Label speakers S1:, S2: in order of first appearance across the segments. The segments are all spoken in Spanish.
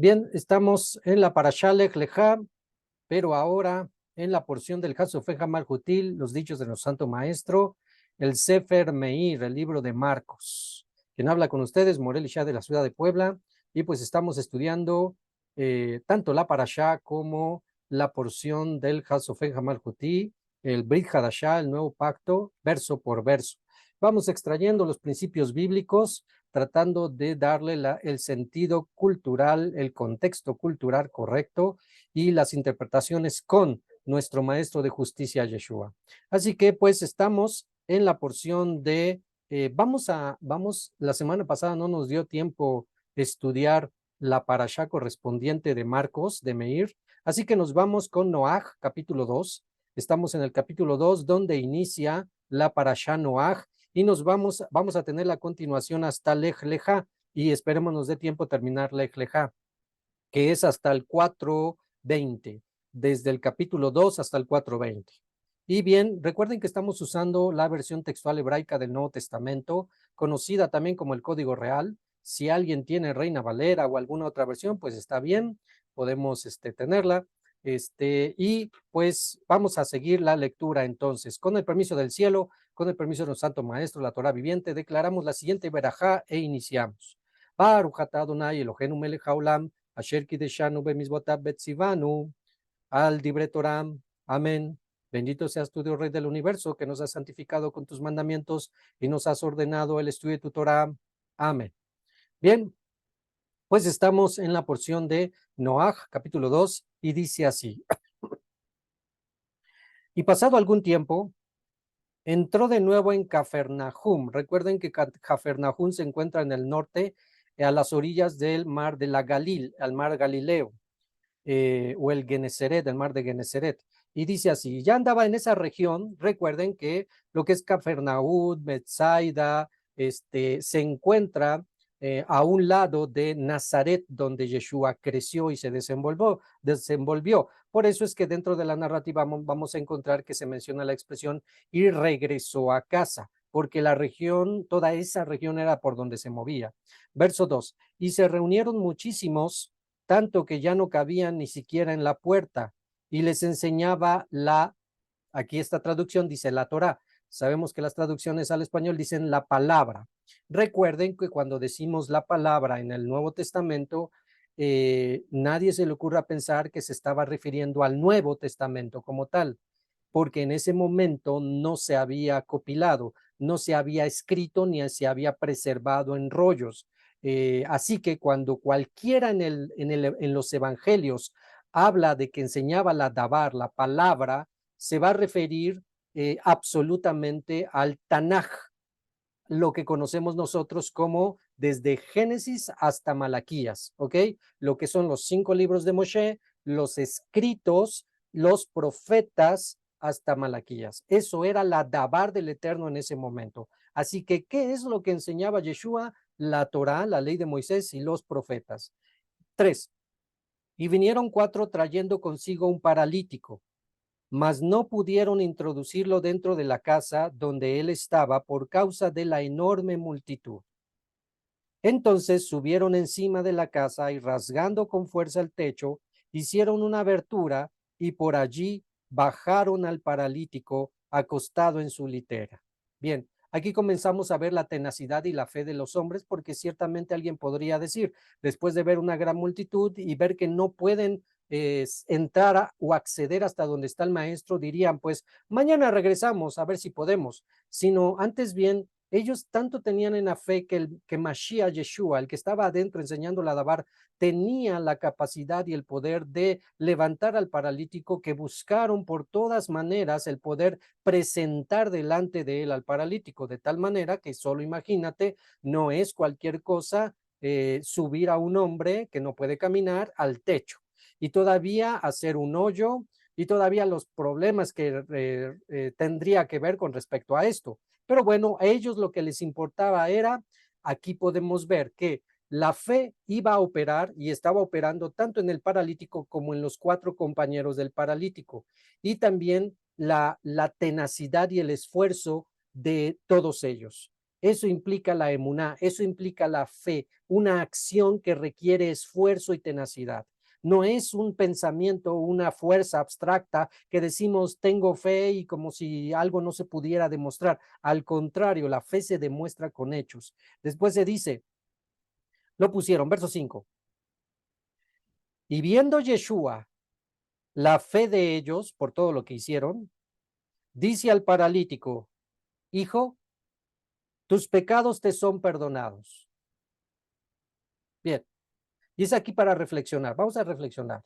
S1: Bien, estamos en la Parashá Lej Lejá, pero ahora en la porción del Hasofej Malhutil, los dichos de nuestro Santo Maestro, el Sefer Meir, el libro de Marcos. Quien habla con ustedes, Morel Isha de la ciudad de Puebla, y pues estamos estudiando tanto la Parashá como la porción del Hasofej Malhutil, el Brit Hadashah, el nuevo pacto, verso por verso. Vamos extrayendo los principios bíblicos, tratando de darle el sentido cultural, el contexto cultural correcto y las interpretaciones con nuestro maestro de justicia, Yeshua. Así que pues estamos en la porción de, la semana pasada no nos dio tiempo estudiar la parashá correspondiente de Marcos, de Meir, así que nos vamos con Noaj, capítulo 2. Estamos en el capítulo 2, donde inicia la parashá Noaj, y vamos a tener la continuación hasta Lej Lejá, y esperemos nos dé tiempo terminar Lej Lejá, que es hasta el 4:20, desde el capítulo 2 hasta el 4:20. Y bien, recuerden que estamos usando la versión textual hebraica del Nuevo Testamento, conocida también como el Código Real. Si alguien tiene Reina Valera o alguna otra versión, pues está bien, podemos tenerla. Y pues vamos a seguir la lectura entonces. Con el permiso del cielo, con el permiso de nuestro Santo Maestro, la Torah viviente, declaramos la siguiente verajá e iniciamos. Baruch atah Adonai Eloheinu melech haolam, asher kideshanu bemizvotav betzivanu, al dibre Torah. Amén. Bendito seas tú, Dios Rey del universo, que nos has santificado con tus mandamientos y nos has ordenado el estudio de tu Torah. Amén. Bien, pues estamos en la porción de Noaj, capítulo 2, y dice así. Y pasado algún tiempo, entró de nuevo en Cafarnaum. Recuerden que Cafarnaum se encuentra en el norte, a las orillas del mar de la Galil, al mar Galileo, o el Geneseret, el mar de Geneseret. Y dice así, ya andaba en esa región. Recuerden que lo que es Cafarnaum, Betsaida, se encuentra a un lado de Nazaret, donde Yeshua creció y se desenvolvió. Por eso es que dentro de la narrativa vamos a encontrar que se menciona la expresión y regresó a casa, porque la región, toda esa región era por donde se movía. Verso 2, y se reunieron muchísimos, tanto que ya no cabían ni siquiera en la puerta, y les enseñaba aquí esta traducción dice la Torá. Sabemos que las traducciones al español dicen la palabra. Recuerden que cuando decimos la palabra en el Nuevo Testamento, nadie se le ocurra pensar que se estaba refiriendo al Nuevo Testamento como tal, porque en ese momento no se había copilado, no se había escrito ni se había preservado en rollos. Así que cuando cualquiera en los evangelios habla de que enseñaba la dabar, la palabra, se va a referir absolutamente al Tanaj, lo que conocemos nosotros como desde Génesis hasta Malaquías, ¿ok? Lo que son los 5 libros de Moshe, los escritos, los profetas hasta Malaquías. Eso era la dabar del Eterno en ese momento. Así que, ¿qué es lo que enseñaba Yeshua? La Torá, la ley de Moisés y los profetas. 3. Y vinieron 4 trayendo consigo un paralítico, mas no pudieron introducirlo dentro de la casa donde él estaba por causa de la enorme multitud. Entonces subieron encima de la casa y rasgando con fuerza el techo, hicieron una abertura y por allí bajaron al paralítico acostado en su litera. Bien, aquí comenzamos a ver la tenacidad y la fe de los hombres, porque ciertamente alguien podría decir, después de ver una gran multitud y ver que no pueden entrar o acceder hasta donde está el maestro, dirían, pues mañana regresamos a ver si podemos, sino antes bien, ellos tanto tenían en la fe que Mashiach Yeshua, el que estaba adentro enseñando la dabar, tenía la capacidad y el poder de levantar al paralítico, que buscaron por todas maneras el poder presentar delante de él al paralítico, de tal manera que solo imagínate, no es cualquier cosa subir a un hombre que no puede caminar al techo y todavía hacer un hoyo y todavía los problemas que tendría que ver con respecto a esto. Pero bueno, a ellos lo que les importaba era, aquí podemos ver que la fe iba a operar y estaba operando tanto en el paralítico como en los 4 compañeros del paralítico, y también la tenacidad y el esfuerzo de todos ellos. Eso implica la emuná, eso implica la fe, una acción que requiere esfuerzo y tenacidad. No es un pensamiento, una fuerza abstracta que decimos tengo fe y como si algo no se pudiera demostrar. Al contrario, la fe se demuestra con hechos. Después se dice, lo pusieron, verso 5. Y viendo Yeshua la fe de ellos por todo lo que hicieron, dice al paralítico, hijo, tus pecados te son perdonados. Bien, y es aquí para reflexionar. Vamos a reflexionar.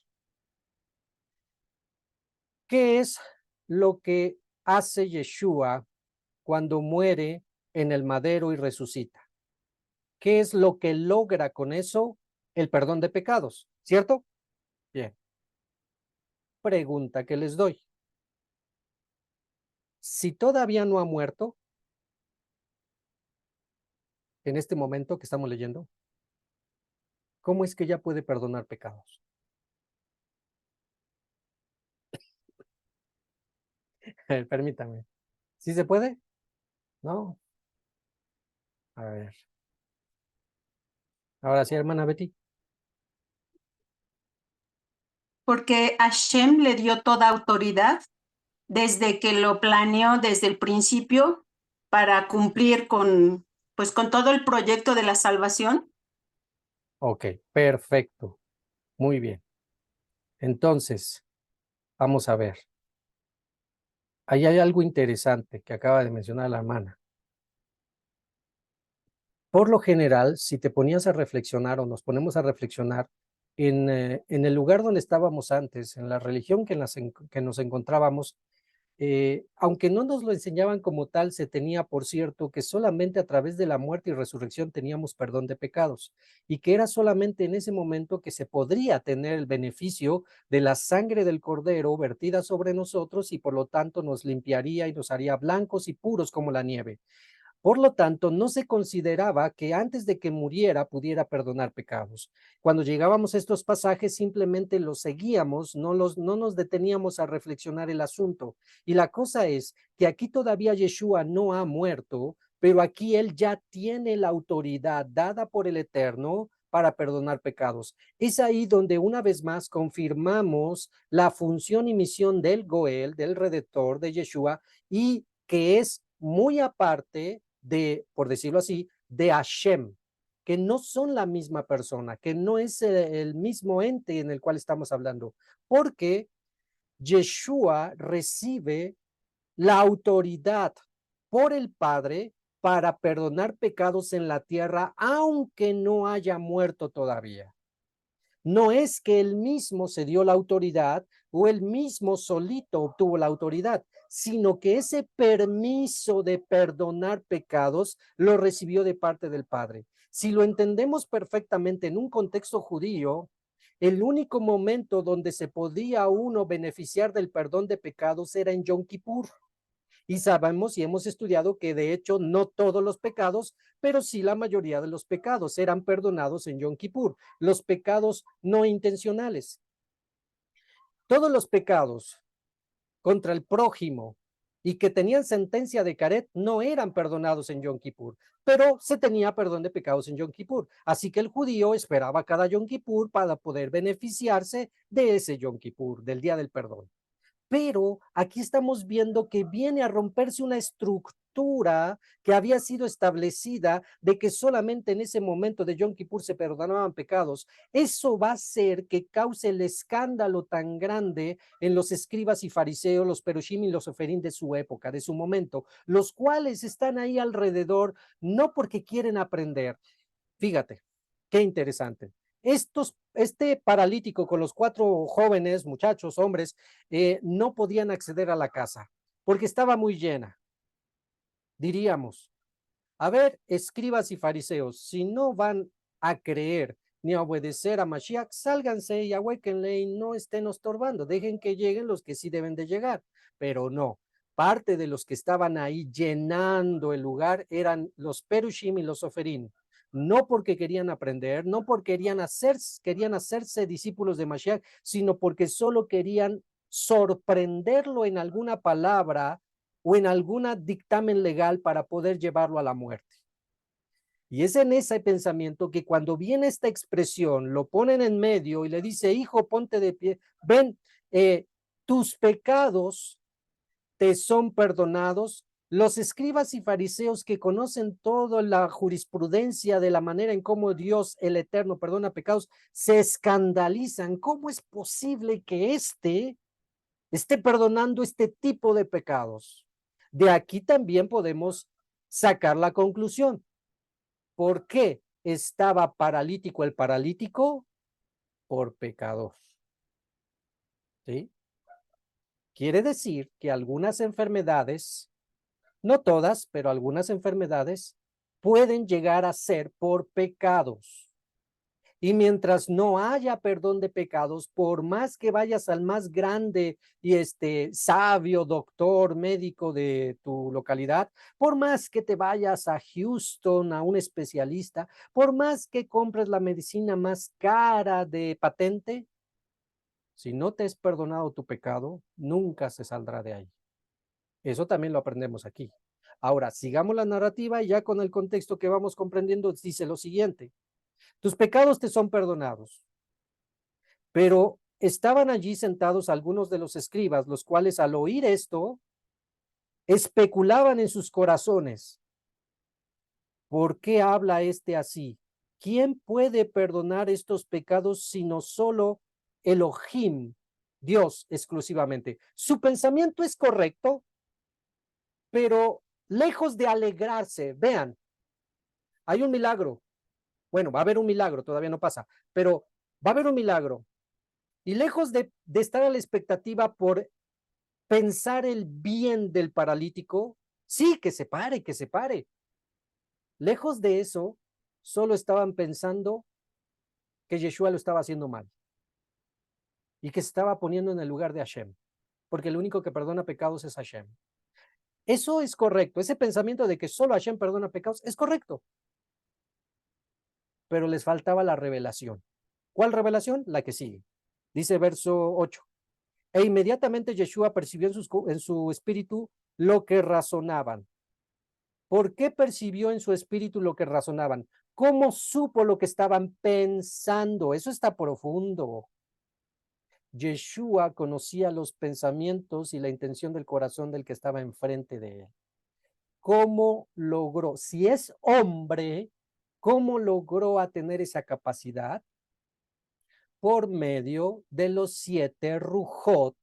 S1: ¿Qué es lo que hace Yeshua cuando muere en el madero y resucita? ¿Qué es lo que logra con eso? El perdón de pecados, ¿cierto? Bien. Pregunta que les doy. Si todavía no ha muerto, en este momento que estamos leyendo, ¿cómo es que ya puede perdonar pecados? Permítame. ¿Sí se puede? No. A ver. Ahora sí, hermana Betty.
S2: Porque Hashem le dio toda autoridad desde que lo planeó desde el principio para cumplir pues, con todo el proyecto de la salvación.
S1: Ok, perfecto. Muy bien. Entonces, vamos a ver. Ahí hay algo interesante que acaba de mencionar la hermana. Por lo general, si te ponías a reflexionar o nos ponemos a reflexionar en el lugar donde estábamos antes, en la religión que nos encontrábamos, aunque no nos lo enseñaban como tal, se tenía por cierto que solamente a través de la muerte y resurrección teníamos perdón de pecados y que era solamente en ese momento que se podría tener el beneficio de la sangre del cordero vertida sobre nosotros y por lo tanto nos limpiaría y nos haría blancos y puros como la nieve. Por lo tanto, no se consideraba que antes de que muriera pudiera perdonar pecados. Cuando llegábamos a estos pasajes, simplemente los seguíamos, no nos deteníamos a reflexionar el asunto. Y la cosa es que aquí todavía Yeshua no ha muerto, pero aquí él ya tiene la autoridad dada por el Eterno para perdonar pecados. Es ahí donde una vez más confirmamos la función y misión del Goel, del Redentor, de Yeshua, y que es muy aparte de, por decirlo así, de Hashem, que no son la misma persona, que no es el mismo ente en el cual estamos hablando, porque Yeshua recibe la autoridad por el Padre para perdonar pecados en la tierra, aunque no haya muerto todavía. No es que él mismo se dio la autoridad o él mismo solito obtuvo la autoridad, sino que ese permiso de perdonar pecados lo recibió de parte del Padre. Si lo entendemos perfectamente en un contexto judío, el único momento donde se podía uno beneficiar del perdón de pecados era en Yom Kippur. Y sabemos y hemos estudiado que de hecho no todos los pecados, pero sí la mayoría de los pecados eran perdonados en Yom Kippur, los pecados no intencionales. Todos los pecados contra el prójimo y que tenían sentencia de caret no eran perdonados en Yom Kippur, pero se tenía perdón de pecados en Yom Kippur. Así que el judío esperaba cada Yom Kippur para poder beneficiarse de ese Yom Kippur, del día del perdón. Pero aquí estamos viendo que viene a romperse una estructura que había sido establecida de que solamente en ese momento de Yom Kippur se perdonaban pecados. Eso va a hacer que cause el escándalo tan grande en los escribas y fariseos, los perushim y los oferín de su época, de su momento, los cuales están ahí alrededor no porque quieren aprender. Fíjate, qué interesante. Este paralítico con los 4 jóvenes, muchachos, hombres, no podían acceder a la casa porque estaba muy llena. Diríamos, a ver, escribas y fariseos, si no van a creer ni a obedecer a Mashiach, sálganse y ahuéquenle y no estén estorbando. Dejen que lleguen los que sí deben de llegar, pero no. Parte de los que estaban ahí llenando el lugar eran los perushim y los oferín. No porque querían aprender, no porque querían hacerse discípulos de Mashiach, sino porque solo querían sorprenderlo en alguna palabra o en algún dictamen legal para poder llevarlo a la muerte. Y es en ese pensamiento que cuando viene esta expresión, lo ponen en medio y le dice, hijo, ponte de pie, ven, tus pecados te son perdonados. Los escribas y fariseos que conocen toda la jurisprudencia de la manera en cómo Dios el Eterno perdona pecados, se escandalizan. ¿Cómo es posible que esté perdonando este tipo de pecados? De aquí también podemos sacar la conclusión. ¿Por qué estaba paralítico el paralítico? Por pecador. ¿Sí? Quiere decir que algunas enfermedades, no todas, pero algunas enfermedades pueden llegar a ser por pecados. Y mientras no haya perdón de pecados, por más que vayas al más grande y sabio doctor médico de tu localidad, por más que te vayas a Houston a un especialista, por más que compres la medicina más cara de patente, si no te has perdonado tu pecado, nunca se saldrá de ahí. Eso también lo aprendemos aquí. Ahora, sigamos la narrativa y ya con el contexto que vamos comprendiendo, dice lo siguiente. Tus pecados te son perdonados. Pero estaban allí sentados algunos de los escribas, los cuales al oír esto, especulaban en sus corazones. ¿Por qué habla este así? ¿Quién puede perdonar estos pecados sino solo Elohim, Dios exclusivamente? Su pensamiento es correcto, pero lejos de alegrarse, vean, hay un milagro. Bueno, va a haber un milagro, todavía no pasa, pero va a haber un milagro. Y lejos de estar a la expectativa por pensar el bien del paralítico, sí, que se pare, que se pare. Lejos de eso, solo estaban pensando que Yeshua lo estaba haciendo mal y que se estaba poniendo en el lugar de Hashem, porque el único que perdona pecados es Hashem. Eso es correcto, ese pensamiento de que solo Hashem perdona pecados es correcto, pero les faltaba la revelación. ¿Cuál revelación? La que sigue. Dice verso 8. E inmediatamente Yeshua percibió en su espíritu lo que razonaban. ¿Por qué percibió en su espíritu lo que razonaban? ¿Cómo supo lo que estaban pensando? Eso está profundo. Yeshua conocía los pensamientos y la intención del corazón del que estaba enfrente de él. ¿Cómo logró? Si es hombre, ¿cómo logró a tener esa capacidad? Por medio de los 7 Rujot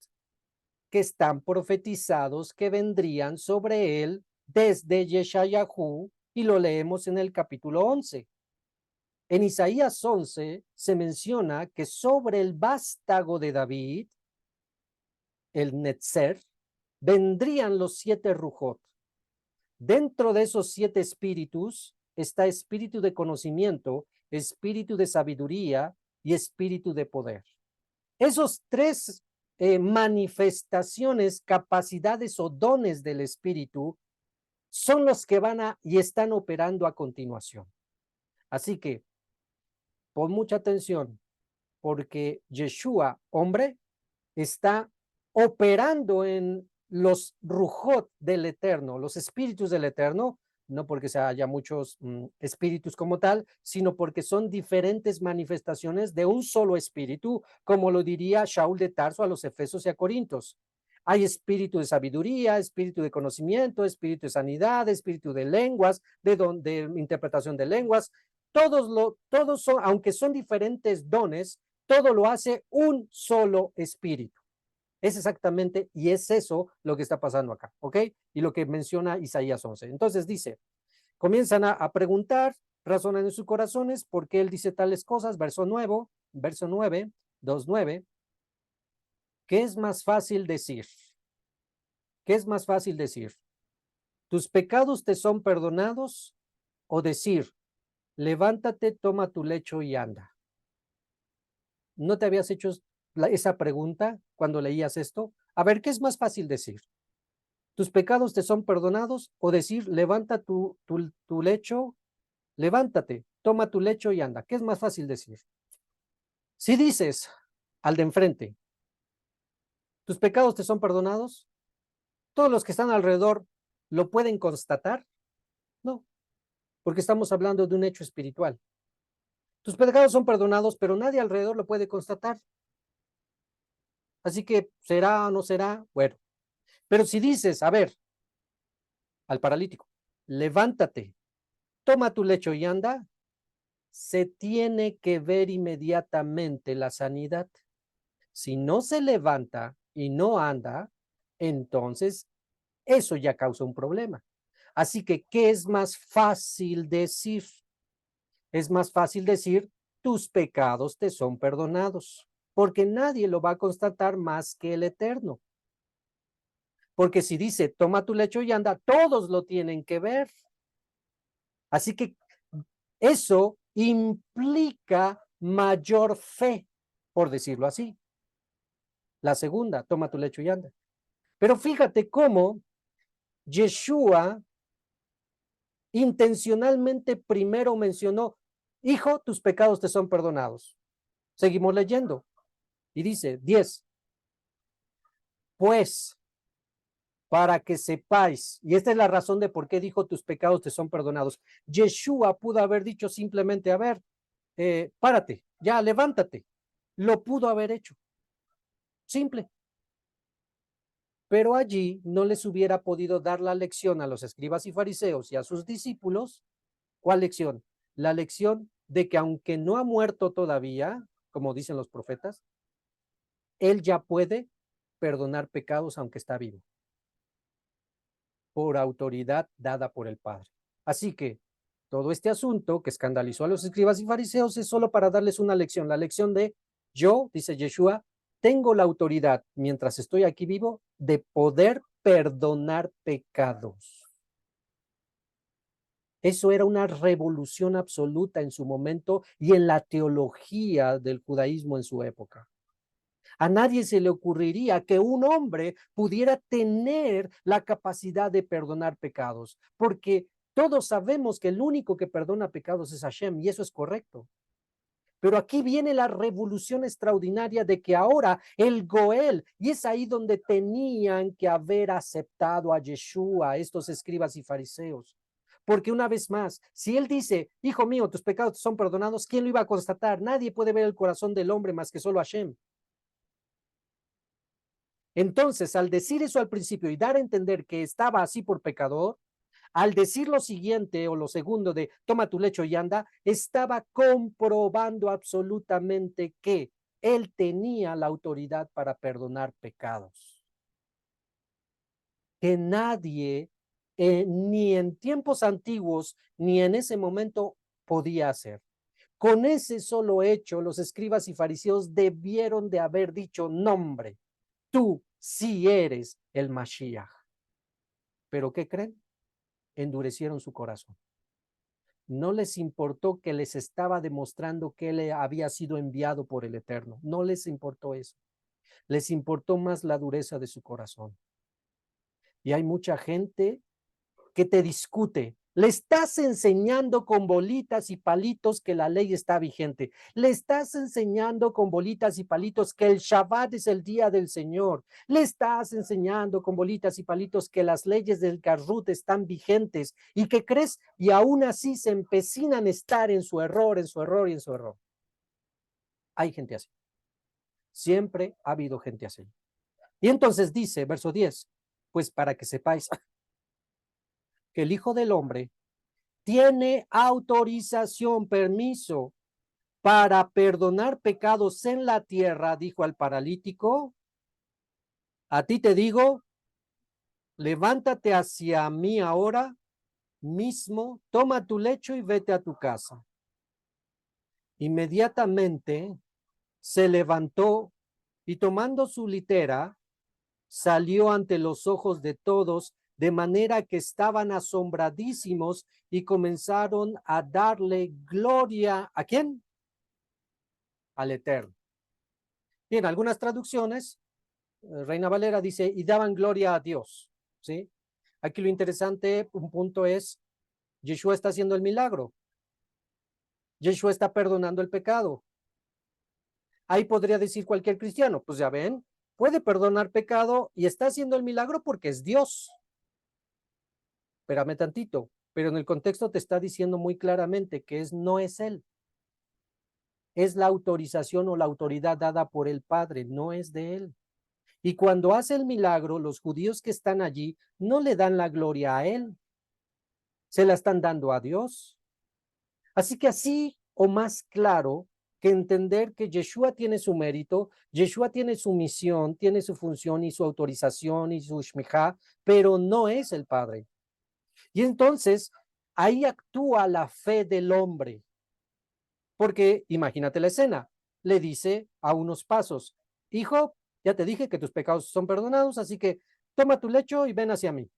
S1: que están profetizados que vendrían sobre él desde Yeshayahu, y lo leemos en el capítulo 11. En Isaías 11 se menciona que sobre el vástago de David, el Netzer, vendrían los 7 Rujot. Dentro de esos 7 espíritus está espíritu de conocimiento, espíritu de sabiduría y espíritu de poder. Esos 3 manifestaciones, capacidades o dones del espíritu son los que van y están operando a continuación. Así que, pon mucha atención, porque Yeshua, hombre, está operando en los rujot del Eterno, los espíritus del Eterno, no porque haya muchos espíritus como tal, sino porque son diferentes manifestaciones de un solo espíritu, como lo diría Shaul de Tarso a los Efesios y a Corintios. Hay espíritu de sabiduría, espíritu de conocimiento, espíritu de sanidad, espíritu de lenguas, de interpretación de lenguas. Todos son, aunque son diferentes dones, todo lo hace un solo espíritu. Es exactamente, y es eso lo que está pasando acá, ¿ok? Y lo que menciona Isaías 11. Entonces dice, comienzan a preguntar, razonan en sus corazones, ¿por qué él dice tales cosas? Verso 9, 2:9. ¿Qué es más fácil decir? ¿Qué es más fácil decir? ¿Tus pecados te son perdonados? O decir, levántate, toma tu lecho y anda. ¿No te habías hecho esa pregunta cuando leías esto? A ver, ¿qué es más fácil decir? ¿Tus pecados te son perdonados? O decir, levanta tu lecho, levántate, toma tu lecho y anda. ¿Qué es más fácil decir? Si dices al de enfrente, ¿tus pecados te son perdonados? ¿Todos los que están alrededor lo pueden constatar? No. porque estamos hablando de un hecho espiritual. Tus pecados son perdonados, pero nadie alrededor lo puede constatar. Así que, ¿será o no será? Bueno, pero si dices, a ver, al paralítico, levántate, toma tu lecho y anda, se tiene que ver inmediatamente la sanidad. Si no se levanta y no anda, entonces eso ya causa un problema. Así que, ¿qué es más fácil decir? Es más fácil decir, tus pecados te son perdonados, porque nadie lo va a constatar más que el Eterno. Porque si dice, toma tu lecho y anda, todos lo tienen que ver. Así que eso implica mayor fe, por decirlo así. La segunda, toma tu lecho y anda. Pero fíjate cómo Yeshua intencionalmente primero mencionó, hijo, tus pecados te son perdonados. Seguimos leyendo. Y dice, 10, pues, para que sepáis, y esta es la razón de por qué dijo tus pecados te son perdonados. Yeshua pudo haber dicho simplemente, a ver, párate, ya, levántate. Lo pudo haber hecho. Simple. Pero allí no les hubiera podido dar la lección a los escribas y fariseos y a sus discípulos. ¿Cuál lección? La lección de que aunque no ha muerto todavía, como dicen los profetas, él ya puede perdonar pecados aunque está vivo, por autoridad dada por el Padre. Así que todo este asunto que escandalizó a los escribas y fariseos es solo para darles una lección, la lección de yo, dice Yeshua, tengo la autoridad mientras estoy aquí vivo de poder perdonar pecados. Eso era una revolución absoluta en su momento y en la teología del judaísmo en su época. A nadie se le ocurriría que un hombre pudiera tener la capacidad de perdonar pecados, porque todos sabemos que el único que perdona pecados es Hashem, y eso es correcto. Pero aquí viene la revolución extraordinaria de que ahora el Goel, y es ahí donde tenían que haber aceptado a Yeshua, estos escribas y fariseos. Porque una vez más, si él dice, hijo mío, tus pecados son perdonados, ¿quién lo iba a constatar? Nadie puede ver el corazón del hombre más que solo Hashem. Entonces, al decir eso al principio y dar a entender que estaba así por pecador, al decir lo siguiente o lo segundo de toma tu lecho y anda, estaba comprobando absolutamente que él tenía la autoridad para perdonar pecados. Que nadie, ni en tiempos antiguos, ni en ese momento podía hacer. Con ese solo hecho, los escribas y fariseos debieron de haber dicho nombre. Tú sí eres el Mashiach. ¿Pero qué creen? Endurecieron su corazón. No les importó que les estaba demostrando que él había sido enviado por el Eterno. No les importó eso. Les importó más la dureza de su corazón. Y hay mucha gente que te discute. Le estás enseñando con bolitas y palitos que la ley está vigente. Le estás enseñando con bolitas y palitos que el Shabbat es el día del Señor. Le estás enseñando con bolitas y palitos que las leyes del Karrut están vigentes y que crees y aún así se empecinan a estar en su error, en su error y en su error. Hay gente así. Siempre ha habido gente así. Y entonces dice, verso 10, pues para que sepáis que el Hijo del Hombre tiene autorización, permiso para perdonar pecados en la tierra, dijo al paralítico, a ti te digo, levántate hacia mí ahora mismo, toma tu lecho y vete a tu casa. Inmediatamente se levantó y tomando su litera, salió ante los ojos de todos, de manera que estaban asombradísimos y comenzaron a darle gloria. ¿A quién? Al Eterno. Bien, algunas traducciones, Reina Valera dice, y daban gloria a Dios, ¿sí? Aquí lo interesante, un punto es, Yeshua está haciendo el milagro. Yeshua está perdonando el pecado. Ahí podría decir cualquier cristiano, pues ya ven, puede perdonar pecado y está haciendo el milagro porque es Dios. Espérame tantito. pero en el contexto te está diciendo muy claramente que no es él. Es la autorización o la autoridad dada por el Padre, no es de él. Y cuando hace el milagro, los judíos que están allí no le dan la gloria a él, se la están dando a Dios. Así que así o más claro que entender que Yeshua tiene su mérito, Yeshua tiene su misión, tiene su función y su autorización y su shmijá, pero no es el Padre. Y entonces ahí actúa la fe del hombre. Porque imagínate la escena, le dice a unos pasos, hijo, ya te dije que tus pecados son perdonados, así que toma tu lecho y ven hacia mí.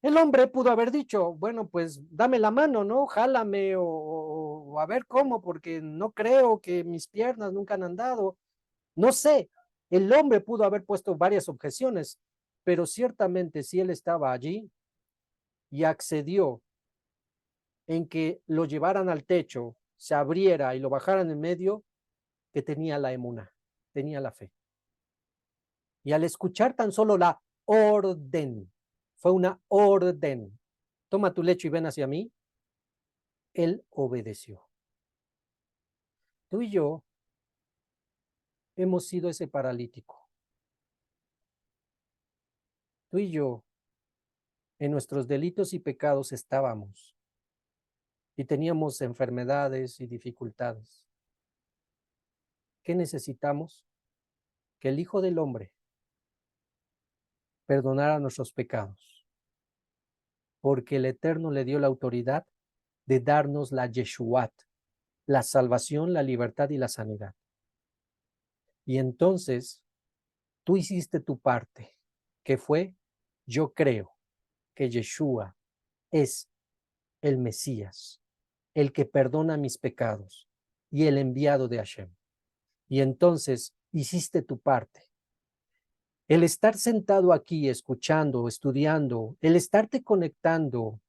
S1: El hombre pudo haber dicho, bueno, pues dame la mano, ¿no? Jálame o a ver cómo, porque no creo que mis piernas nunca han andado. No sé, el hombre pudo haber puesto varias objeciones, pero ciertamente si él estaba allí y accedió en que lo llevaran al techo, se abriera y lo bajaran en medio, que tenía la emuna, tenía la fe. Y al escuchar tan solo la orden, fue una orden, toma tu lecho y ven hacia mí, él obedeció. Tú y yo hemos sido ese paralítico. Tú y yo en nuestros delitos y pecados estábamos y teníamos enfermedades y dificultades. ¿Qué necesitamos? Que el Hijo del Hombre perdonara nuestros pecados, porque el Eterno le dio la autoridad de darnos la Yeshuat, la salvación, la libertad y la sanidad. Y entonces tú hiciste tu parte, que fue, yo creo que Yeshua es el Mesías, el que perdona mis pecados y el enviado de Hashem. Y entonces hiciste tu parte. El estar sentado aquí, escuchando, estudiando, el estarte conectando,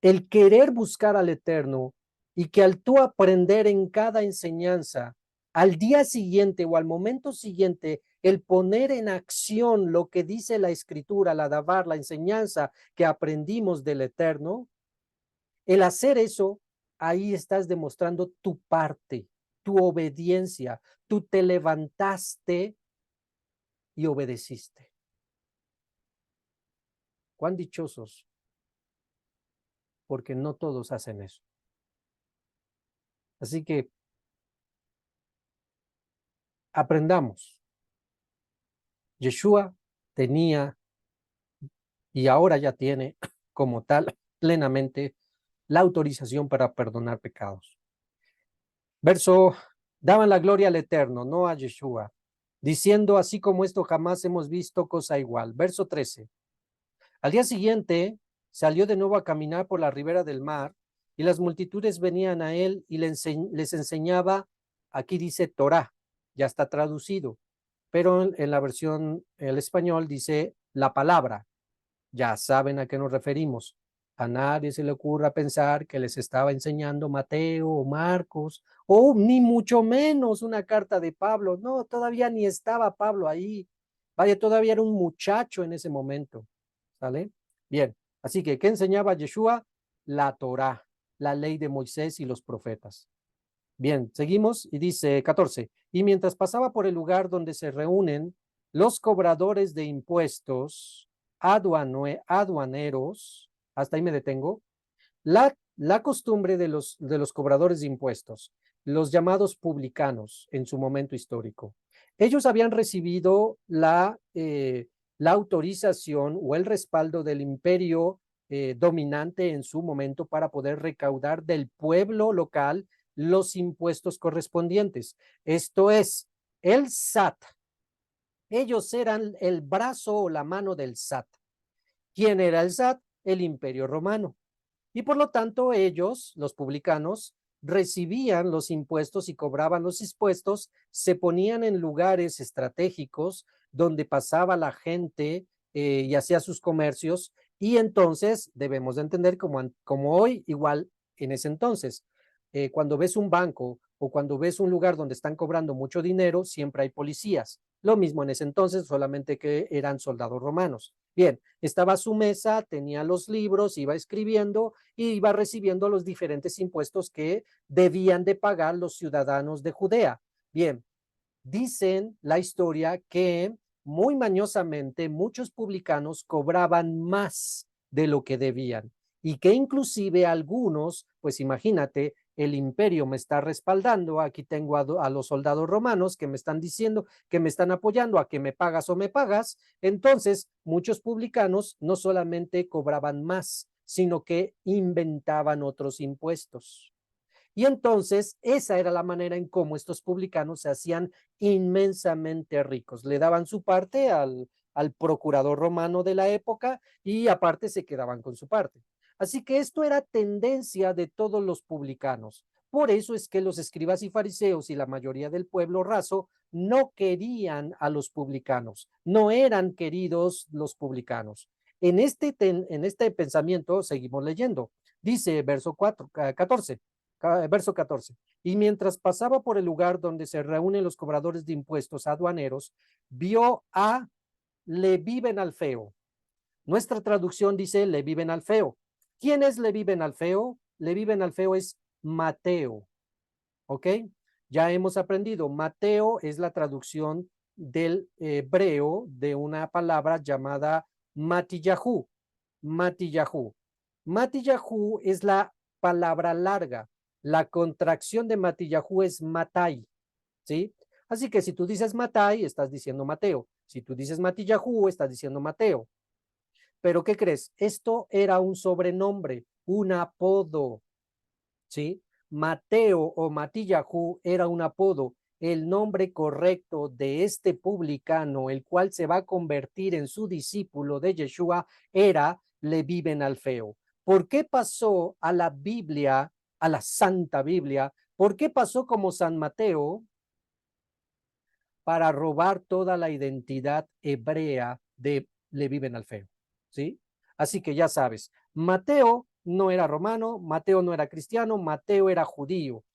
S1: el querer buscar al Eterno y que al tú aprender en cada enseñanza, al día siguiente o al momento siguiente, el poner en acción lo que dice la escritura, la davar, la enseñanza que aprendimos del Eterno, el hacer eso, ahí estás demostrando tu parte, tu obediencia, tú te levantaste y obedeciste. Cuán dichosos, porque no todos hacen eso. Así que aprendamos. Yeshua tenía y ahora ya tiene como tal plenamente la autorización para perdonar pecados. Verso, daban la gloria al Eterno, no a Yeshua, diciendo, así como esto jamás hemos visto cosa igual. Verso 13. Al día siguiente salió de nuevo a caminar por la ribera del mar y las multitudes venían a él y les enseñaba, aquí dice Torah, ya está traducido, pero en la versión, el español dice la palabra. Ya saben a qué nos referimos. A nadie se le ocurra pensar que les estaba enseñando Mateo o Marcos, o ni mucho menos una carta de Pablo. No, todavía ni estaba Pablo ahí. Vaya, todavía era un muchacho en ese momento. ¿Sale? Bien, así que, ¿qué enseñaba Yeshua? La Torá, la ley de Moisés y los profetas. Bien, seguimos y dice 14. Y mientras pasaba por el lugar donde se reúnen los cobradores de impuestos, aduaneros, hasta ahí me detengo, la costumbre de los cobradores de impuestos, los llamados publicanos en su momento histórico. Ellos habían recibido la autorización o el respaldo del imperio dominante en su momento para poder recaudar del pueblo local los impuestos correspondientes. Esto es, el SAT. Ellos eran el brazo o la mano del SAT. ¿Quién era el SAT? El Imperio Romano. Y por lo tanto ellos, los publicanos, recibían los impuestos y cobraban los impuestos, se ponían en lugares estratégicos donde pasaba la gente y hacía sus comercios, y entonces debemos de entender como hoy, igual en ese entonces, cuando ves un banco o cuando ves un lugar donde están cobrando mucho dinero, siempre hay policías. Lo mismo en ese entonces, solamente que eran soldados romanos. Bien, estaba a su mesa, tenía los libros, iba escribiendo y iba recibiendo los diferentes impuestos que debían de pagar los ciudadanos de Judea. Bien, dicen la historia que muy mañosamente muchos publicanos cobraban más de lo que debían y que inclusive algunos, pues imagínate, el imperio me está respaldando, aquí tengo a los soldados romanos que me están diciendo que me están apoyando a que me pagas o me pagas, entonces muchos publicanos no solamente cobraban más, sino que inventaban otros impuestos. Y entonces esa era la manera en cómo estos publicanos se hacían inmensamente ricos. Le daban su parte al procurador romano de la época y aparte se quedaban con su parte. Así que esto era tendencia de todos los publicanos. Por eso es que los escribas y fariseos y la mayoría del pueblo raso no querían a los publicanos, no eran queridos los publicanos. En este pensamiento seguimos leyendo. Dice verso 14. Verso 14. Y mientras pasaba por el lugar donde se reúnen los cobradores de impuestos aduaneros, vio a Leví ben Alfeo. Nuestra traducción dice Leví ben Alfeo. ¿Quién es Leví ben Alfeo? Leví ben Alfeo es Mateo. ¿Ok? Ya hemos aprendido. Mateo es la traducción del hebreo de una palabra llamada Matillahu. Matillahu. Matillahu es la palabra larga. La contracción de Matillahu es Matai, ¿sí? Así que si tú dices Matai, estás diciendo Mateo. Si tú dices Matillahu, estás diciendo Mateo. Pero ¿qué crees? Esto era un sobrenombre, un apodo, ¿sí? Mateo o Matillahu era un apodo. El nombre correcto de este publicano, el cual se va a convertir en su discípulo de Yeshua, era Leví ben Alfeo. ¿Por qué pasó a la Biblia, a la Santa Biblia? ¿Por qué pasó como San Mateo? Para robar toda la identidad hebrea de Leví ben Alfeo, ¿sí? Así que ya sabes, Mateo no era romano, Mateo no era cristiano, Mateo era judío.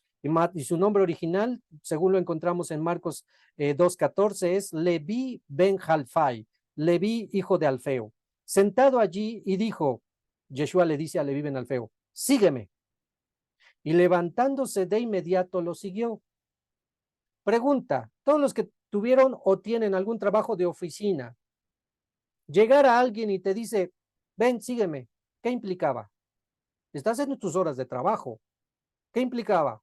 S1: Y su nombre original, según lo encontramos en Marcos 2:14, es Leví ben Jalfai, Leví hijo de Alfeo. Sentado allí y dijo, Yeshua le dice a Leví ben Alfeo, sígueme. Y levantándose de inmediato lo siguió. Pregunta, todos los que tuvieron o tienen algún trabajo de oficina, llegar a alguien y te dice, ven, sígueme, ¿qué implicaba? Estás en tus horas de trabajo. ¿Qué implicaba?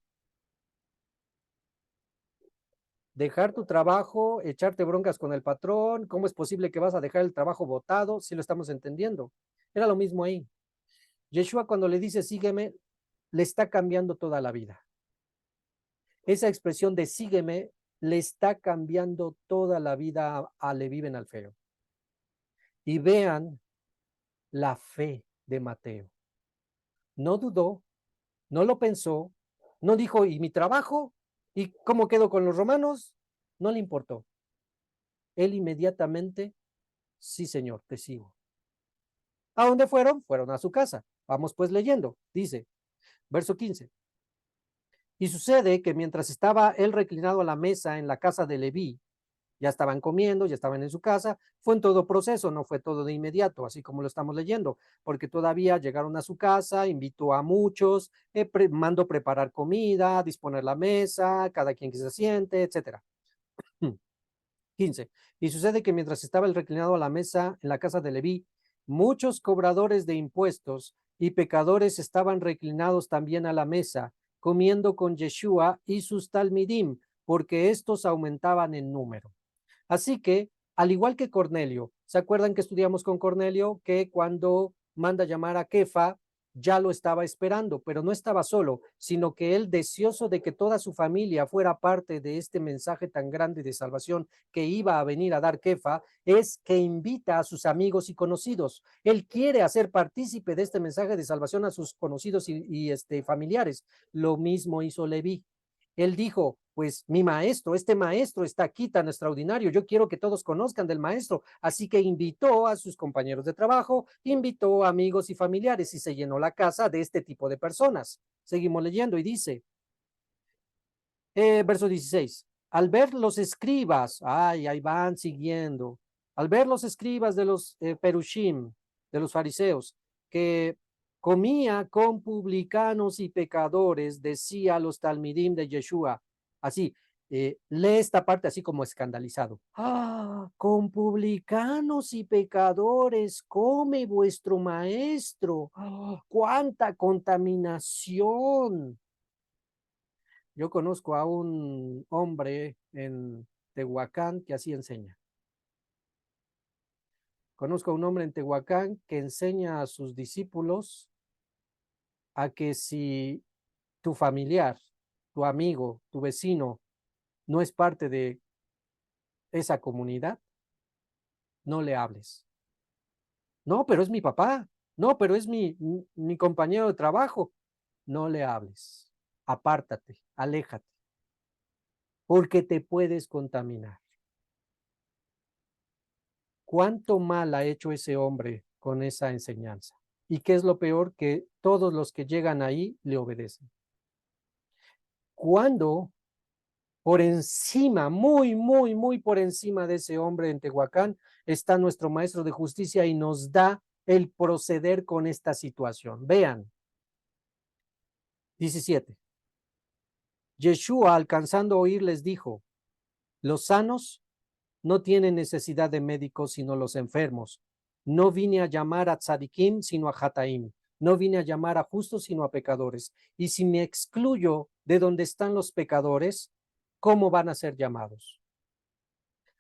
S1: Dejar tu trabajo, echarte broncas con el patrón, ¿cómo es posible que vas a dejar el trabajo botado? Si lo estamos entendiendo. Era lo mismo ahí. Yeshua cuando le dice sígueme, le está cambiando toda la vida. Esa expresión de sígueme le está cambiando toda la vida a Leví ben Alfeo. Y vean la fe de Mateo. No dudó, no lo pensó, no dijo, ¿y mi trabajo? ¿Y cómo quedo con los romanos? No le importó. Él inmediatamente, sí, señor, te sigo. ¿A dónde fueron? Fueron a su casa. Vamos pues leyendo. Dice, verso 15. Y sucede que mientras estaba él reclinado a la mesa en la casa de Leví, ya estaban comiendo, ya estaban en su casa, fue en todo proceso, no fue todo de inmediato, así como lo estamos leyendo, porque todavía llegaron a su casa, invitó a muchos, mandó preparar comida, disponer la mesa, cada quien que se siente, etcétera. 15. Y sucede que mientras estaba el reclinado a la mesa en la casa de Leví, muchos cobradores de impuestos y pecadores estaban reclinados también a la mesa, comiendo con Yeshua y sus talmidim, porque estos aumentaban en número. Así que, al igual que Cornelio, ¿se acuerdan que estudiamos con Cornelio que cuando manda llamar a Kefa, ya lo estaba esperando, pero no estaba solo, sino que él, deseoso de que toda su familia fuera parte de este mensaje tan grande de salvación que iba a venir a dar Kefa, es que invita a sus amigos y conocidos. Él quiere hacer partícipe de este mensaje de salvación a sus conocidos y familiares. Lo mismo hizo Leví. Él dijo, pues mi maestro, este maestro está aquí tan extraordinario, yo quiero que todos conozcan del maestro, así que invitó a sus compañeros de trabajo, invitó a amigos y familiares y se llenó la casa de este tipo de personas. Seguimos leyendo y dice, Verso 16. Al ver los escribas, ay, ahí van siguiendo. Al ver los escribas de los perushim, de los fariseos, que comía con publicanos y pecadores, decía a los talmidim de Yeshua, así, lee esta parte así como escandalizado. Ah, con publicanos y pecadores come vuestro maestro. Ah, cuánta contaminación. Yo conozco a un hombre en Tehuacán que así enseña. Conozco a un hombre en Tehuacán que enseña a sus discípulos a que si tu familiar, tu amigo, tu vecino no es parte de esa comunidad, no le hables. No, pero es mi papá. No, pero es mi compañero de trabajo. No le hables. Apártate, aléjate, porque te puedes contaminar. ¿Cuánto mal ha hecho ese hombre con esa enseñanza? ¿Y qué es lo peor? Que todos los que llegan ahí le obedecen. Cuando por encima, muy por encima de ese hombre en Tehuacán, está nuestro maestro de justicia y nos da el proceder con esta situación. Vean, 17. Yeshua, alcanzando a oír, les dijo, los sanos no tienen necesidad de médicos sino los enfermos. No vine a llamar a tzadikim sino a hataim. No vine a llamar a justos sino a pecadores. Y si me excluyo de donde están los pecadores, ¿cómo van a ser llamados?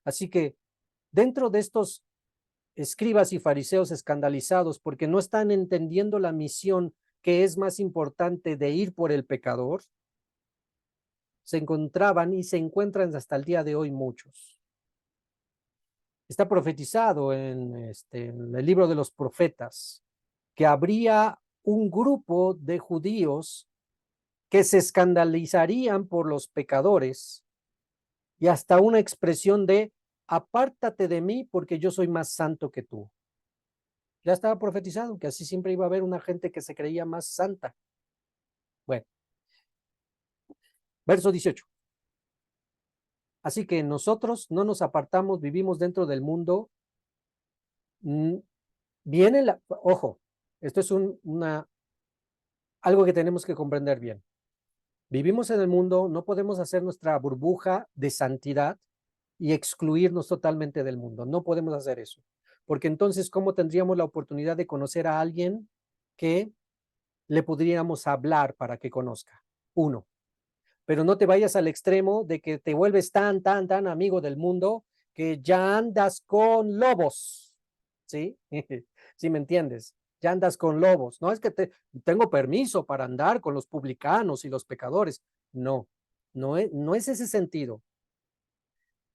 S1: Así que dentro de estos escribas y fariseos escandalizados porque no están entendiendo la misión que es más importante de ir por el pecador, se encontraban y se encuentran hasta el día de hoy muchos. Está profetizado en el libro de los profetas que habría un grupo de judíos que se escandalizarían por los pecadores y hasta una expresión de apártate de mí porque yo soy más santo que tú. Ya estaba profetizado que así siempre iba a haber una gente que se creía más santa. Bueno, verso 18. Así que nosotros no nos apartamos, vivimos dentro del mundo. Viene ojo, esto es algo que tenemos que comprender bien. Vivimos en el mundo, no podemos hacer nuestra burbuja de santidad y excluirnos totalmente del mundo. No podemos hacer eso. Porque entonces, ¿cómo tendríamos la oportunidad de conocer a alguien que le podríamos hablar para que conozca? Uno. Pero no te vayas al extremo de que te vuelves tan amigo del mundo que ya andas con lobos. ¿Sí? ¿Sí me entiendes? Ya andas con lobos. No es que tengo permiso para andar con los publicanos y los pecadores. No, no es ese sentido.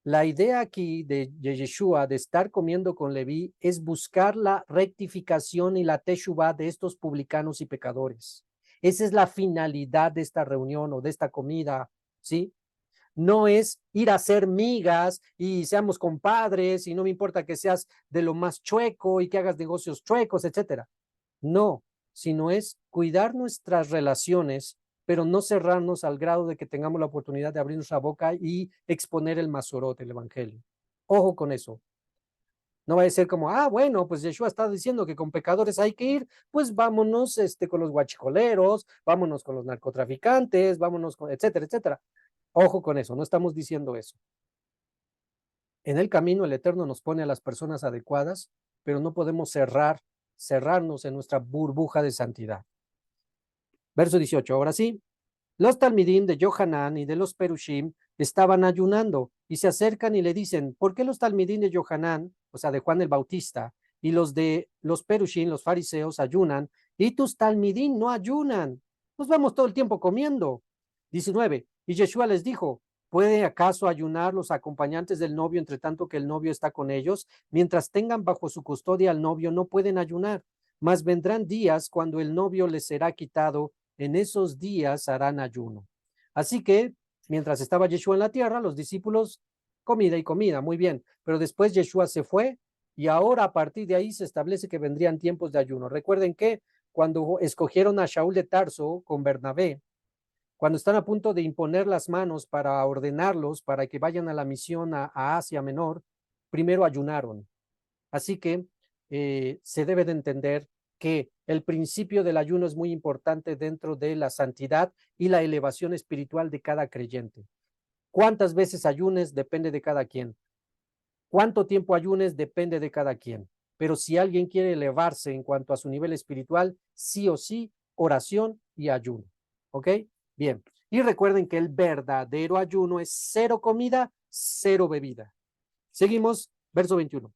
S1: La idea aquí de Yeshua de estar comiendo con Leví es buscar la rectificación y la teshuvah de estos publicanos y pecadores. Esa es la finalidad de esta reunión o de esta comida, ¿sí? No es ir a hacer migas y seamos compadres y no me importa que seas de lo más chueco y que hagas negocios chuecos, etcétera. No, sino es cuidar nuestras relaciones, pero no cerrarnos al grado de que tengamos la oportunidad de abrir nuestra boca y exponer el Masorot, el Evangelio. Ojo con eso. No va a ser como, bueno, pues Yeshua está diciendo que con pecadores hay que ir, pues vámonos con los guachicoleros, vámonos con los narcotraficantes, vámonos con, etcétera, etcétera. Ojo con eso, no estamos diciendo eso. En el camino el Eterno nos pone a las personas adecuadas, pero no podemos cerrarnos en nuestra burbuja de santidad. Verso 18, ahora sí. Los talmidim de Yohanan y de los Perushim estaban ayunando y se acercan y le dicen, ¿por qué los talmidim de Yohanan, o sea, de Juan el Bautista, y los de los Perushim, los fariseos, ayunan, y tus talmidim no ayunan? Nos vamos todo el tiempo comiendo. 19, y Yeshua les dijo, ¿puede acaso ayunar los acompañantes del novio entre tanto que el novio está con ellos? Mientras tengan bajo su custodia al novio, no pueden ayunar, mas vendrán días cuando el novio les será quitado, en esos días harán ayuno. Así que, mientras estaba Yeshua en la tierra, los discípulos, comida y comida, muy bien, pero después Yeshua se fue y ahora a partir de ahí se establece que vendrían tiempos de ayuno. Recuerden que cuando escogieron a Shaul de Tarso con Bernabé, Cuando están a punto de imponer las manos para ordenarlos, para que vayan a la misión a Asia Menor, primero ayunaron. Así que se debe de entender que el principio del ayuno es muy importante dentro de la santidad y la elevación espiritual de cada creyente. ¿Cuántas veces ayunes? Depende de cada quien. ¿Cuánto tiempo ayunes? Depende de cada quien. Pero si alguien quiere elevarse en cuanto a su nivel espiritual, sí o sí, oración y ayuno. ¿Ok? Bien. Y recuerden que el verdadero ayuno es 0 comida, 0 bebida. Seguimos, verso 21.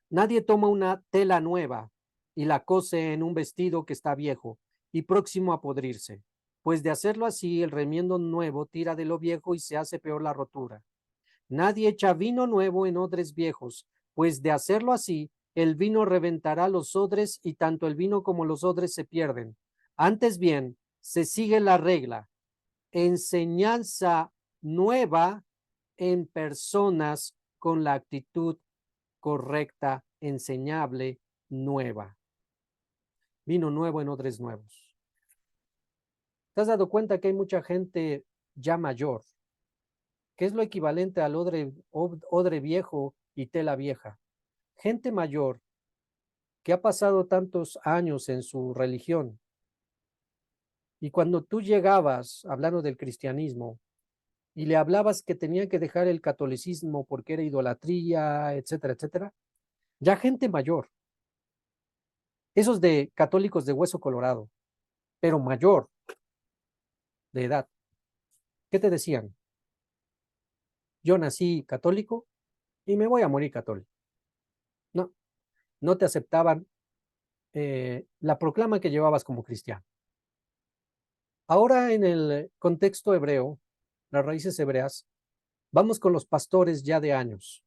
S1: Nadie toma una tela nueva y la cose en un vestido que está viejo y próximo a podrirse, pues de hacerlo así el remiendo nuevo tira de lo viejo y se hace peor la rotura. Nadie echa vino nuevo en odres viejos, pues de hacerlo así el vino reventará los odres y tanto el vino como los odres se pierden. Antes bien, se sigue la regla, enseñanza nueva en personas con la actitud correcta, enseñable, nueva. Vino nuevo en odres nuevos. ¿Te has dado cuenta que hay mucha gente ya mayor, que es lo equivalente al odre viejo y tela vieja? Gente mayor que ha pasado tantos años en su religión. Y cuando tú llegabas, hablando del cristianismo, y le hablabas que tenía que dejar el catolicismo porque era idolatría, etcétera, etcétera, ya gente mayor, esos de católicos de hueso colorado, pero mayor de edad, ¿qué te decían? Yo nací católico y me voy a morir católico. No, no te aceptaban la proclama que llevabas como cristiano. Ahora en el contexto hebreo, las raíces hebreas, vamos con los pastores ya de años,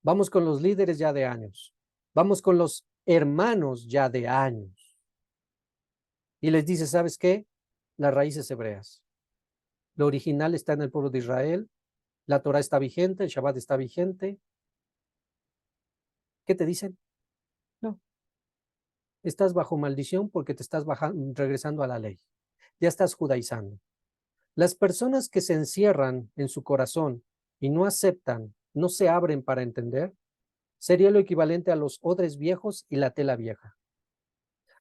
S1: vamos con los líderes ya de años, vamos con los hermanos ya de años. Y les dice, ¿sabes qué? Las raíces hebreas. Lo original está en el pueblo de Israel, la Torah está vigente, el Shabbat está vigente. ¿Qué te dicen? No, estás bajo maldición porque te estás regresando a la ley. Ya estás judaizando. Las personas que se encierran en su corazón y no aceptan, no se abren para entender, sería lo equivalente a los odres viejos y la tela vieja.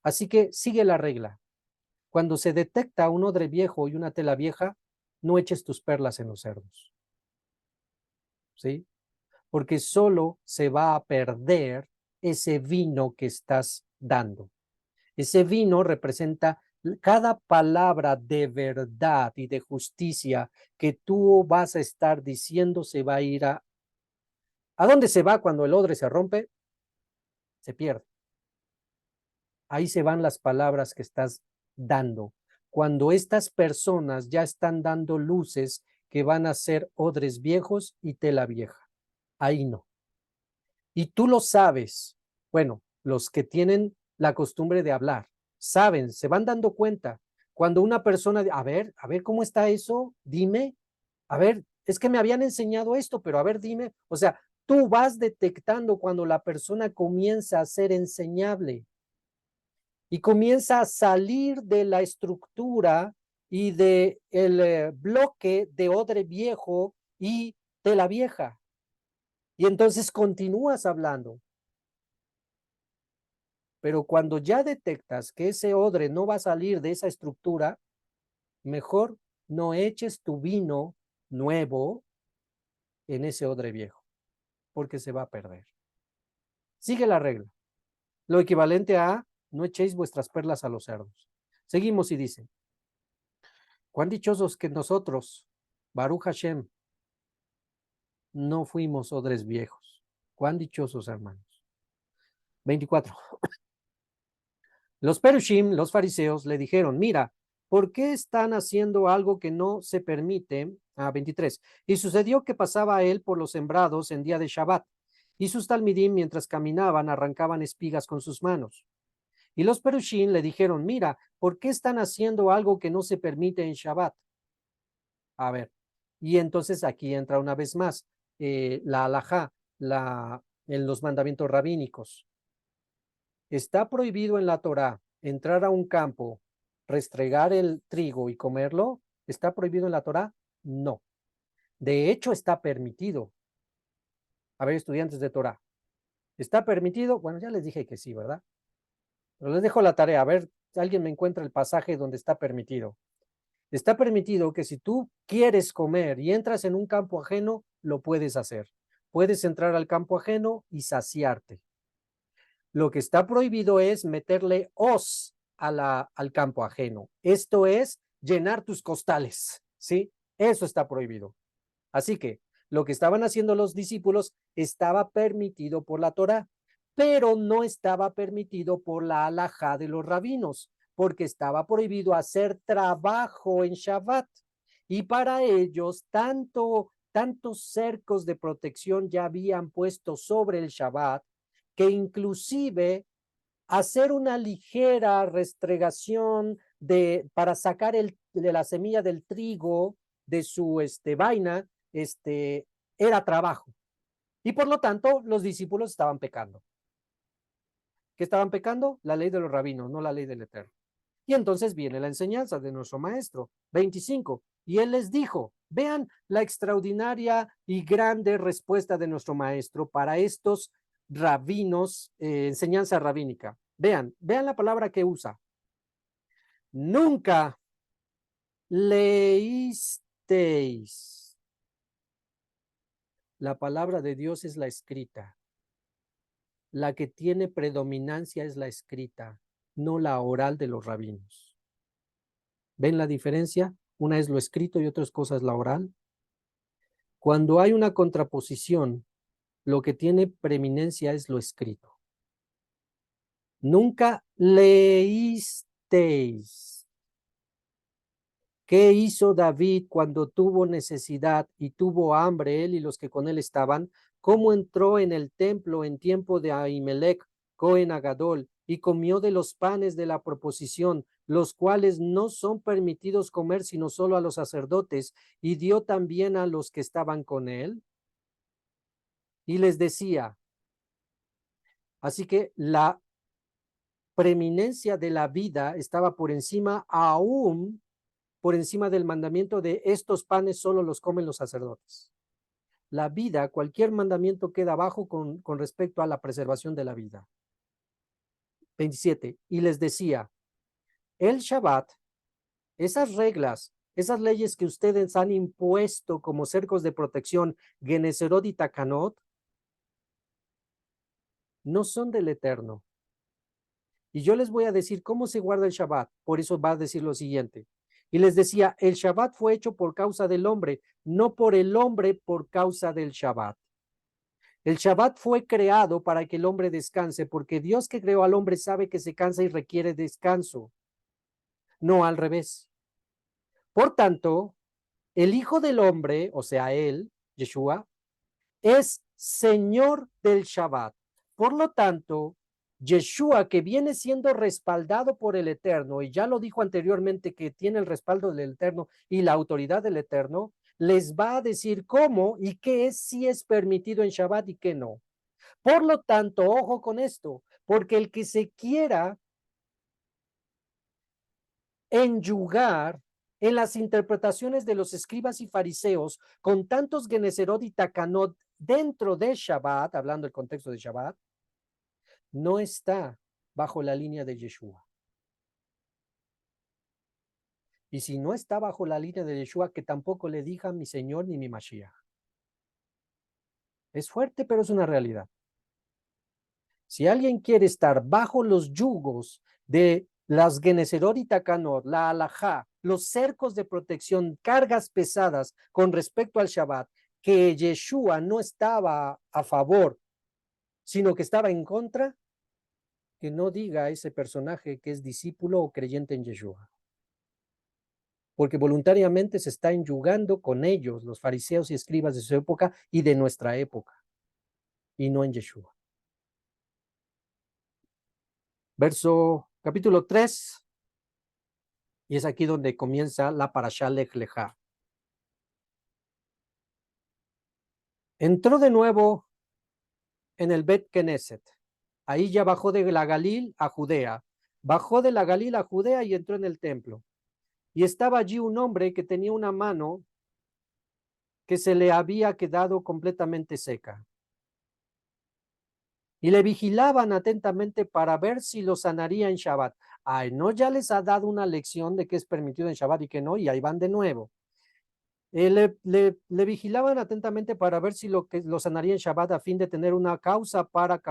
S1: Así que sigue la regla. Cuando se detecta un odre viejo y una tela vieja, no eches tus perlas en los cerdos. ¿Sí? Porque solo se va a perder ese vino que estás dando. Ese vino representa cada palabra de verdad y de justicia que tú vas a estar diciendo se va a ir a... ¿A dónde se va cuando el odre se rompe? Se pierde. Ahí se van las palabras que estás dando. Cuando estas personas ya están dando luces que van a ser odres viejos y tela vieja. Ahí no. Y tú lo sabes. Bueno, los que tienen la costumbre de hablar, saben, se van dando cuenta. Cuando una persona, a ver, ¿cómo está eso? Dime, a ver, es que me habían enseñado esto, pero a ver, dime. O sea, tú vas detectando cuando la persona comienza a ser enseñable y comienza a salir de la estructura y de el bloque de odre viejo y tela vieja. Y entonces continúas hablando. Pero cuando ya detectas que ese odre no va a salir de esa estructura, mejor no eches tu vino nuevo en ese odre viejo, porque se va a perder. Sigue la regla. Lo equivalente a no echéis vuestras perlas a los cerdos. Seguimos y dice, cuán dichosos que nosotros, Baruch Hashem, no fuimos odres viejos. Cuán dichosos, hermanos. 24. Los perushim, los fariseos, le dijeron, mira, ¿por qué están haciendo algo que no se permite? 23. Y sucedió que pasaba él por los sembrados en día de Shabbat, y sus talmidim, mientras caminaban, arrancaban espigas con sus manos. Y los perushim le dijeron, mira, ¿por qué están haciendo algo que no se permite en Shabbat? A ver, y entonces aquí entra una vez más la halajá, en los mandamientos rabínicos. Está prohibido en la Torá entrar a un campo restregar el trigo y comerlo, ¿está prohibido en la Torá? No. De hecho, está permitido. A ver, estudiantes de Torá, ¿está permitido? Bueno, ya les dije que sí, ¿verdad? Pero les dejo la tarea. A ver, si alguien me encuentra el pasaje donde está permitido. Está permitido que si tú quieres comer y entras en un campo ajeno, lo puedes hacer. Puedes entrar al campo ajeno y saciarte. Lo que está prohibido es meterle hoz al campo ajeno. Esto es llenar tus costales, ¿sí? Eso está prohibido. Así que lo que estaban haciendo los discípulos estaba permitido por la Torá, pero no estaba permitido por la halajá de los rabinos, porque estaba prohibido hacer trabajo en Shabbat. Y para ellos, tantos cercos de protección ya habían puesto sobre el Shabbat, que inclusive hacer una ligera restregación para sacar de la semilla del trigo de su vaina, era trabajo. Y por lo tanto, los discípulos estaban pecando. ¿Qué estaban pecando? La ley de los rabinos, no la ley del Eterno. Y entonces viene la enseñanza de nuestro maestro, 25. Y él les dijo, vean la extraordinaria y grande respuesta de nuestro maestro para estos rabinos, enseñanza rabínica. Vean la palabra que usa. Nunca leísteis. La palabra de Dios es la escrita. La que tiene predominancia es la escrita, no la oral de los rabinos. ¿Ven la diferencia? Una es lo escrito y otra cosa es la oral. Cuando hay una contraposición, lo que tiene preeminencia es lo escrito. Nunca leísteis. ¿Qué hizo David cuando tuvo necesidad y tuvo hambre, él y los que con él estaban? ¿Cómo entró en el templo en tiempo de Ahimelech, Cohen Agadol, y comió de los panes de la proposición, los cuales no son permitidos comer sino solo a los sacerdotes, y dio también a los que estaban con él? Y les decía, así que la preeminencia de la vida estaba por encima, aún por encima del mandamiento de estos panes solo los comen los sacerdotes. La vida, cualquier mandamiento queda abajo con respecto a la preservación de la vida. 27. Y les decía, el Shabbat, esas reglas, esas leyes que ustedes han impuesto como cercos de protección, Geneserot y Takanot, no son del Eterno. Y yo les voy a decir cómo se guarda el Shabbat. Por eso va a decir lo siguiente. Y les decía, el Shabbat fue hecho por causa del hombre, no por el hombre por causa del Shabbat. El Shabbat fue creado para que el hombre descanse, porque Dios que creó al hombre sabe que se cansa y requiere descanso, no al revés. Por tanto, el Hijo del Hombre, o sea, él, Yeshua, es Señor del Shabbat. Por lo tanto, Yeshua, que viene siendo respaldado por el Eterno, y ya lo dijo anteriormente que tiene el respaldo del Eterno y la autoridad del Eterno, les va a decir cómo y qué es, si es permitido en Shabbat y qué no. Por lo tanto, ojo con esto, porque el que se quiera enyugar en las interpretaciones de los escribas y fariseos con tantos Geneserot y Takanot dentro de Shabbat, hablando del contexto de Shabbat, no está bajo la línea de Yeshua. Y si no está bajo la línea de Yeshua, que tampoco le diga mi Señor ni mi Mashiach. Es fuerte, pero es una realidad. Si alguien quiere estar bajo los yugos de las Geneserot y Takanot, la halajá, los cercos de protección, cargas pesadas con respecto al Shabbat, que Yeshua no estaba a favor, sino que estaba en contra, que no diga a ese personaje que es discípulo o creyente en Yeshua. Porque voluntariamente se está enyugando con ellos, los fariseos y escribas de su época y de nuestra época, y no en Yeshua. Capítulo 3, y es aquí donde comienza la parashá Lech Lejá. Entró de nuevo en el Bet Knesset. Ahí ya bajó de la Galil a Judea. bajó de la Galila a Judea y entró en el templo. Y estaba allí un hombre que tenía una mano que se le había quedado completamente seca. Y le vigilaban atentamente para ver si lo sanaría en Shabbat. Ay, no, ya les ha dado una lección de que es permitido en Shabbat y que no, y ahí van de nuevo. Le vigilaban atentamente para ver si lo sanaría en Shabbat a fin de tener una causa para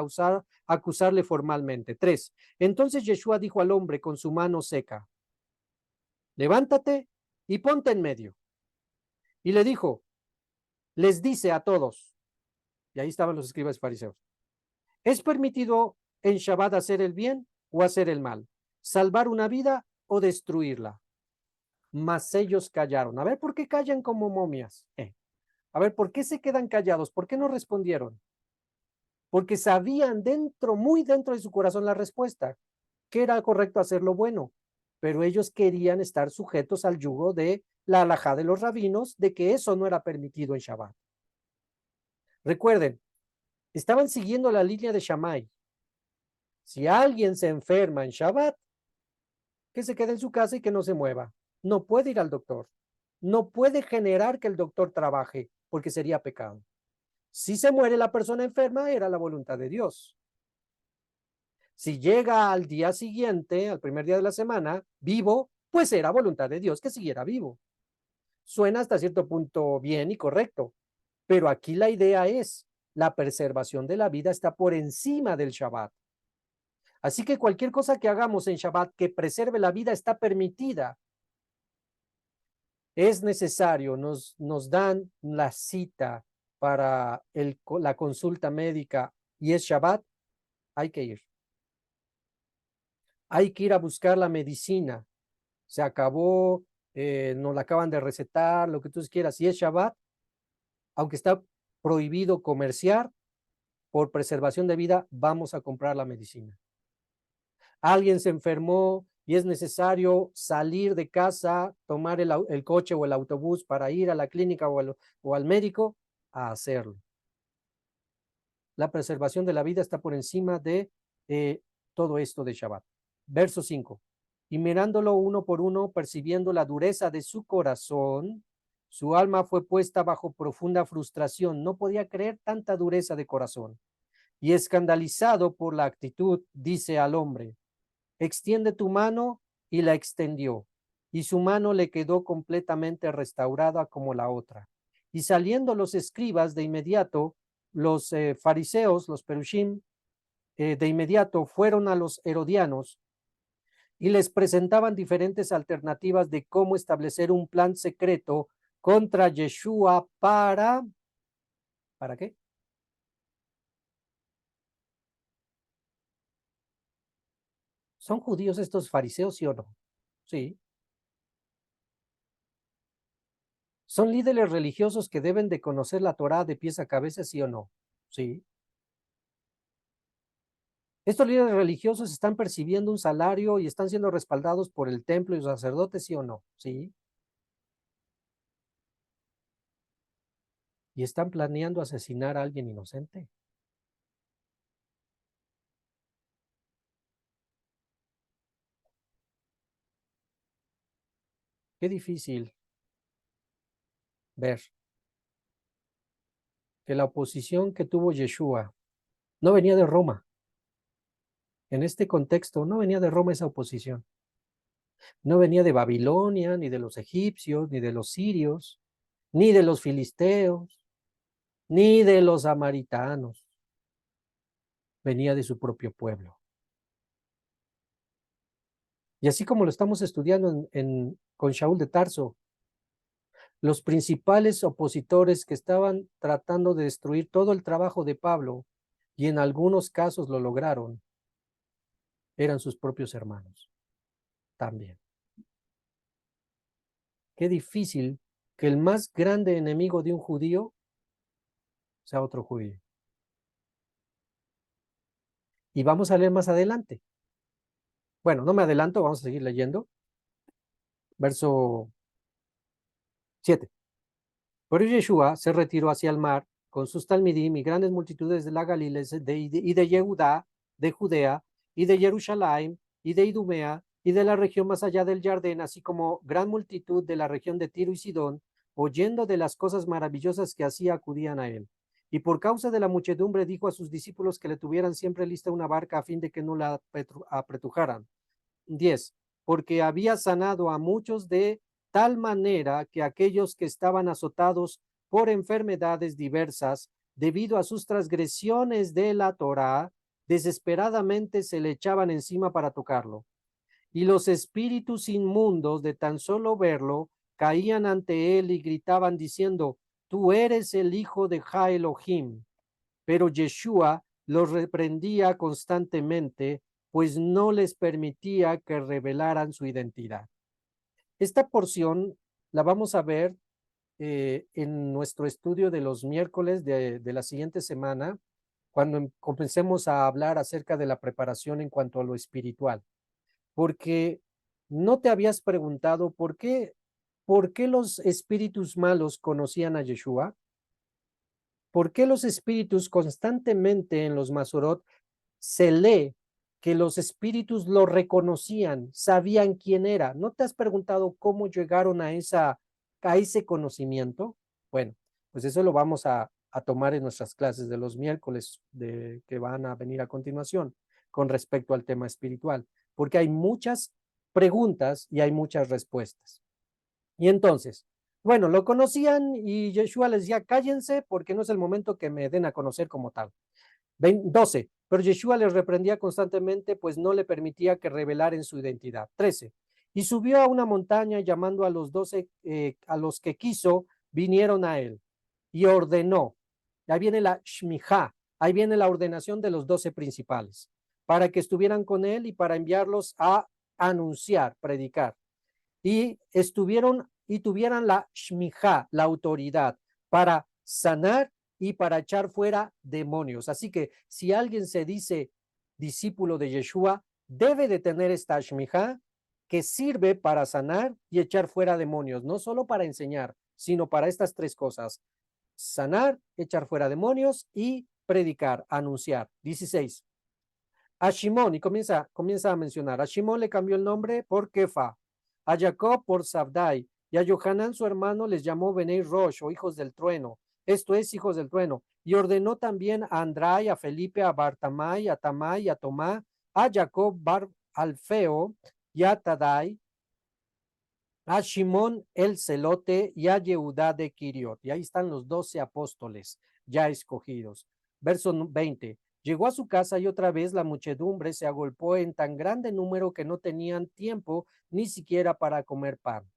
S1: acusarle formalmente. 3. Entonces Yeshua dijo al hombre con su mano seca, levántate y ponte en medio. Y le dijo, les dice a todos, y ahí estaban los escribas y fariseos, ¿es permitido en Shabbat hacer el bien o hacer el mal? ¿Salvar una vida o destruirla? Mas ellos callaron. A ver, ¿por qué callan como momias? A ver, ¿por qué se quedan callados? ¿Por qué no respondieron? Porque sabían dentro, muy dentro de su corazón la respuesta, que era correcto hacer lo bueno, pero ellos querían estar sujetos al yugo de la halajá de los rabinos, de que eso no era permitido en Shabbat. Recuerden, estaban siguiendo la línea de Shammai. Si alguien se enferma en Shabbat, que se quede en su casa y que no se mueva. No puede ir al doctor. No puede generar que el doctor trabaje, porque sería pecado. Si se muere la persona enferma, era la voluntad de Dios. Si llega al día siguiente, al primer día de la semana, vivo, pues era voluntad de Dios que siguiera vivo. Suena hasta cierto punto bien y correcto, pero aquí la idea es, la preservación de la vida está por encima del Shabbat. Así que cualquier cosa que hagamos en Shabbat que preserve la vida está permitida. Es necesario, nos dan la cita para la consulta médica y es Shabbat, hay que ir. Hay que ir a buscar la medicina. Se acabó, nos la acaban de recetar, lo que tú quieras. Si es Shabbat, aunque está prohibido comerciar, por preservación de vida, vamos a comprar la medicina. Alguien se enfermó y es necesario salir de casa, tomar el coche o el autobús para ir a la clínica o al médico, a hacerlo. La preservación de la vida está por encima de todo esto de Shabbat. Verso 5. Y mirándolo uno por uno, percibiendo la dureza de su corazón, su alma fue puesta bajo profunda frustración. No podía creer tanta dureza de corazón. Y escandalizado por la actitud, dice al hombre, extiende tu mano, y la extendió. Y su mano le quedó completamente restaurada como la otra. Y saliendo los escribas de inmediato, los fariseos, los perushim, de inmediato fueron a los herodianos y les presentaban diferentes alternativas de cómo establecer un plan secreto contra Yeshua ¿para qué? ¿Son judíos estos fariseos, sí o no? Sí. ¿Son líderes religiosos que deben de conocer la Torá de pies a cabeza, sí o no? Sí. ¿Estos líderes religiosos están percibiendo un salario y están siendo respaldados por el templo y los sacerdotes, sí o no? Sí. ¿Y están planeando asesinar a alguien inocente? Qué difícil ver que la oposición que tuvo Yeshua no venía de Roma. En este contexto no venía de Roma esa oposición. No venía de Babilonia, ni de los egipcios, ni de los sirios, ni de los filisteos, ni de los samaritanos. Venía de su propio pueblo. Y así como lo estamos estudiando con Shaul de Tarso, los principales opositores que estaban tratando de destruir todo el trabajo de Pablo, y en algunos casos lo lograron, eran sus propios hermanos también. Qué difícil que el más grande enemigo de un judío sea otro judío. Y vamos a leer más adelante. Bueno, no me adelanto, vamos a seguir leyendo. Verso 7. Pero Yeshua se retiró hacia el mar con sus talmidim y grandes multitudes de la Galilea y de Yehudá, de Judea y de Jerusalén y de Idumea, y de la región más allá del Jardín, así como gran multitud de la región de Tiro y Sidón, oyendo de las cosas maravillosas que hacía, acudían a él. Y por causa de la muchedumbre dijo a sus discípulos que le tuvieran siempre lista una barca a fin de que no la apretujaran. 10. Porque había sanado a muchos de tal manera que aquellos que estaban azotados por enfermedades diversas, debido a sus transgresiones de la Torá, desesperadamente se le echaban encima para tocarlo. Y los espíritus inmundos, de tan solo verlo, caían ante él y gritaban diciendo, tú eres el hijo de Ja Elohim. Pero Yeshua los reprendía constantemente, pues no les permitía que revelaran su identidad. Esta porción la vamos a ver en nuestro estudio de los miércoles de la siguiente semana, cuando comencemos a hablar acerca de la preparación en cuanto a lo espiritual. Porque no te habías preguntado por qué los espíritus malos conocían a Yeshua. ¿Por qué los espíritus constantemente en los Masorot se lee que los espíritus lo reconocían, sabían quién era? ¿No te has preguntado cómo llegaron a ese conocimiento? Bueno, pues eso lo vamos a tomar en nuestras clases de los miércoles que van a venir a continuación con respecto al tema espiritual, porque hay muchas preguntas y hay muchas respuestas. Y entonces, bueno, lo conocían y Yeshua les decía, cállense porque no es el momento que me den a conocer como tal. 12. Pero Yeshua les reprendía constantemente, pues no le permitía que revelaran su identidad. 13. Y subió a una montaña llamando a los 12, a los que quiso, vinieron a él y ordenó. Ahí viene la shmijá, ahí viene la ordenación de los 12 principales, para que estuvieran con él y para enviarlos a anunciar, predicar. Y tuvieran la shmijá, la autoridad, para sanar y para echar fuera demonios. Así que si alguien se dice discípulo de Yeshua, debe de tener esta shmijá que sirve para sanar y echar fuera demonios, no solo para enseñar, sino para estas tres cosas: sanar, echar fuera demonios y predicar, anunciar. 16. A Shimón, y comienza a mencionar, a Shimón le cambió el nombre por Kefa, a Jacob por Sabdai, y a Johanán su hermano les llamó Benei Rosh, o hijos del trueno, esto es, hijos del trueno, y ordenó también a Andrai, a Felipe, a Bartamai, a Tamai, a Tomá, a Jacob Bar Alfeo, y a Tadai, a Shimón el Celote, y a Yehudá de Kiriot. Y ahí están los 12 apóstoles ya escogidos. Verso 20. Llegó a su casa y otra vez la muchedumbre se agolpó en tan grande número que no tenían tiempo ni siquiera para comer pan.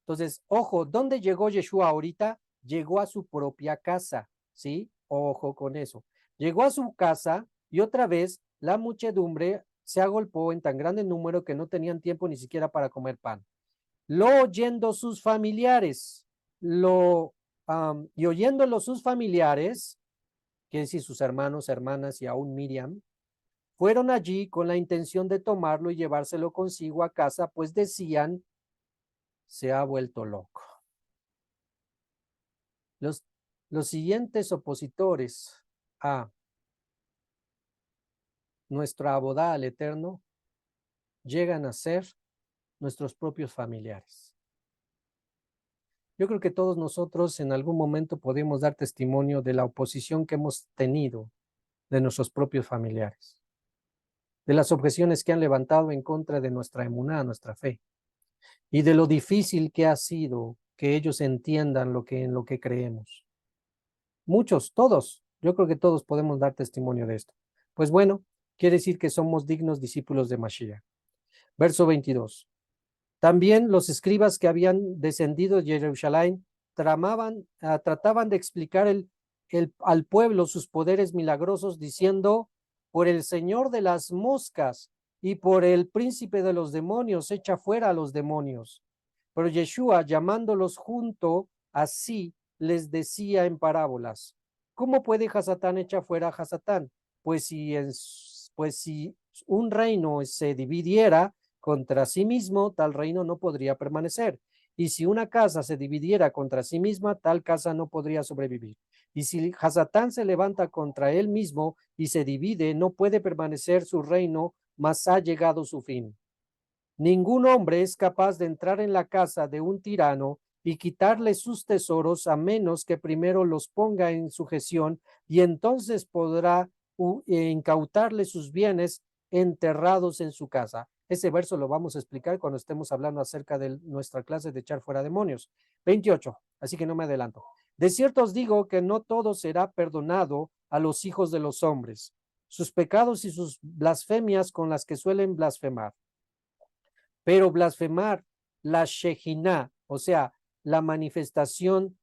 S1: Entonces, ojo, ¿dónde llegó Yeshua ahorita? Llegó a su propia casa, ¿sí? Ojo con eso. Llegó a su casa y otra vez la muchedumbre se agolpó en tan grande número que no tenían tiempo ni siquiera para comer pan. Lo oyendo sus familiares, y oyéndolo sus familiares, que es decir, sus hermanos, hermanas y aún Miriam, fueron allí con la intención de tomarlo y llevárselo consigo a casa, pues decían, se ha vuelto loco. Los siguientes opositores a nuestra abodá al Eterno llegan a ser nuestros propios familiares. Yo creo que todos nosotros en algún momento podemos dar testimonio de la oposición que hemos tenido de nuestros propios familiares, de las objeciones que han levantado en contra de nuestra emuná, nuestra fe, y de lo difícil que ha sido que ellos entiendan en lo que creemos. Muchos, todos, yo creo que todos podemos dar testimonio de esto. Pues bueno, quiere decir que somos dignos discípulos de Mashiach. Verso 22. También los escribas que habían descendido de Jerusalén trataban de explicar al pueblo sus poderes milagrosos, diciendo, por el Señor de las moscas y por el príncipe de los demonios, echa fuera a los demonios. Pero Yeshua, llamándolos junto a sí, les decía en parábolas, ¿cómo puede Hasatán echar fuera a Hasatán? Pues si un reino se dividiera contra sí mismo, tal reino no podría permanecer. Y si una casa se dividiera contra sí misma, tal casa no podría sobrevivir. Y si Hasatán se levanta contra él mismo y se divide, no puede permanecer su reino mas ha llegado su fin. Ningún hombre es capaz de entrar en la casa de un tirano y quitarle sus tesoros a menos que primero los ponga en sujeción y entonces podrá incautarle sus bienes enterrados en su casa. Ese verso lo vamos a explicar cuando estemos hablando acerca de nuestra clase de echar fuera demonios. 28, así que no me adelanto. De cierto os digo que no todo será perdonado a los hijos de los hombres, sus pecados y sus blasfemias con las que suelen blasfemar. Pero blasfemar la Shejinah, o sea, la manifestación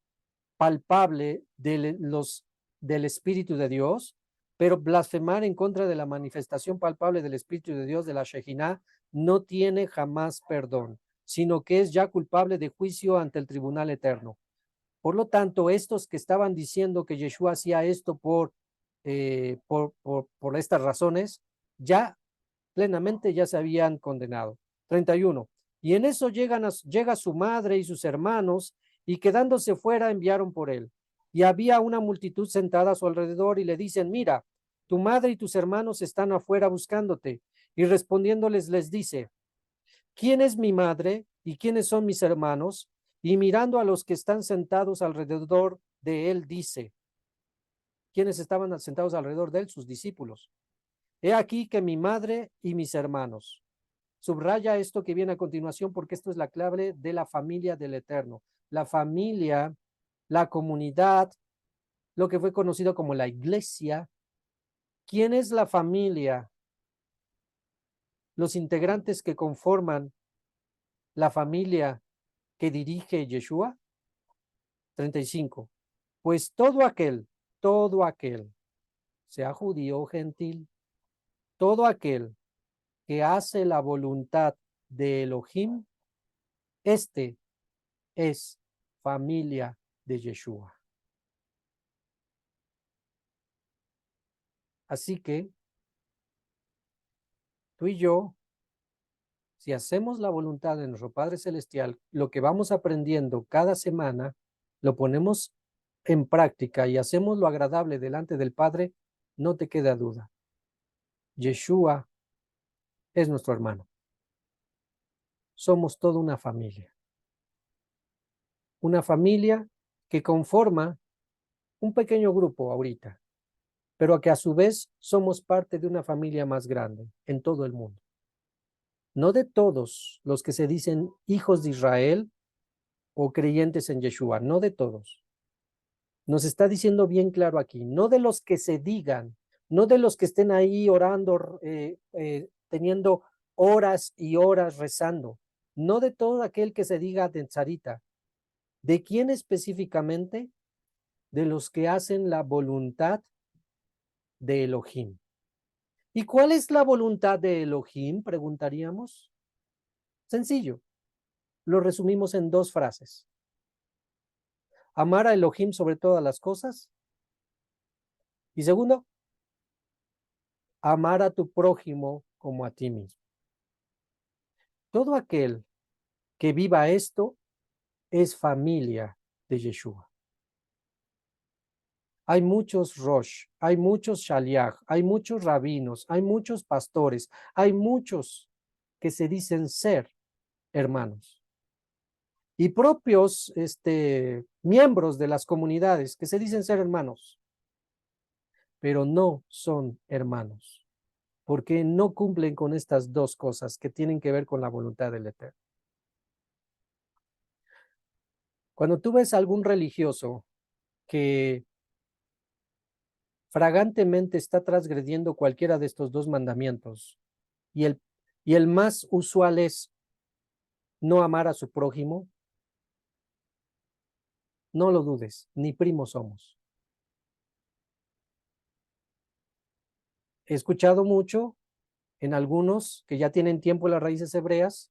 S1: palpable del Espíritu de Dios, pero blasfemar en contra de la manifestación palpable del Espíritu de Dios, de la Shejinah, no tiene jamás perdón, sino que es ya culpable de juicio ante el tribunal eterno. Por lo tanto, estos que estaban diciendo que Yeshua hacía esto por estas razones, ya plenamente ya se habían condenado. 31. Y en eso llega su madre y sus hermanos, y quedándose fuera enviaron por él. Y había una multitud sentada a su alrededor y le dicen, mira, tu madre y tus hermanos están afuera buscándote. Y respondiéndoles les dice, ¿quién es mi madre y quiénes son mis hermanos? Y mirando a los que están sentados alrededor de él, dice, ¿quiénes estaban sentados alrededor de él? Sus discípulos. He aquí que mi madre y mis hermanos. Subraya esto que viene a continuación porque esto es la clave de la familia del Eterno. La familia, la comunidad, lo que fue conocido como la iglesia. ¿Quién es la familia? Los integrantes que conforman la familia que dirige Yeshua. 35. Pues todo aquel, sea judío o gentil, todo aquel que hace la voluntad de Elohim, este es familia de Yeshua. Así que tú y yo, si hacemos la voluntad de nuestro Padre Celestial, lo que vamos aprendiendo cada semana, lo ponemos en práctica y hacemos lo agradable delante del Padre, no te queda duda. Yeshua es nuestro hermano. Somos toda una familia. Una familia que conforma un pequeño grupo ahorita, pero que a su vez somos parte de una familia más grande en todo el mundo. No de todos los que se dicen hijos de Israel o creyentes en Yeshua, no de todos. Nos está diciendo bien claro aquí, no de los que se digan, no de los que estén ahí orando, teniendo horas y horas rezando, no de todo aquel que se diga de Tzarita. ¿De quién específicamente? De los que hacen la voluntad de Elohim. ¿Y cuál es la voluntad de Elohim? Preguntaríamos. Sencillo. Lo resumimos en dos frases. Amar a Elohim sobre todas las cosas. Y segundo, amar a tu prójimo como a ti mismo. Todo aquel que viva esto es familia de Yeshua. Hay muchos Rosh, hay muchos Shaliach, hay muchos rabinos, hay muchos pastores, hay muchos que se dicen ser hermanos. Y propios miembros de las comunidades que se dicen ser hermanos, pero no son hermanos, porque no cumplen con estas dos cosas que tienen que ver con la voluntad del Eterno. Cuando tú ves a algún religioso que fragantemente está transgrediendo cualquiera de estos dos mandamientos, y el más usual es no amar a su prójimo, no lo dudes, ni primos somos. He escuchado mucho en algunos que ya tienen tiempo en las raíces hebreas,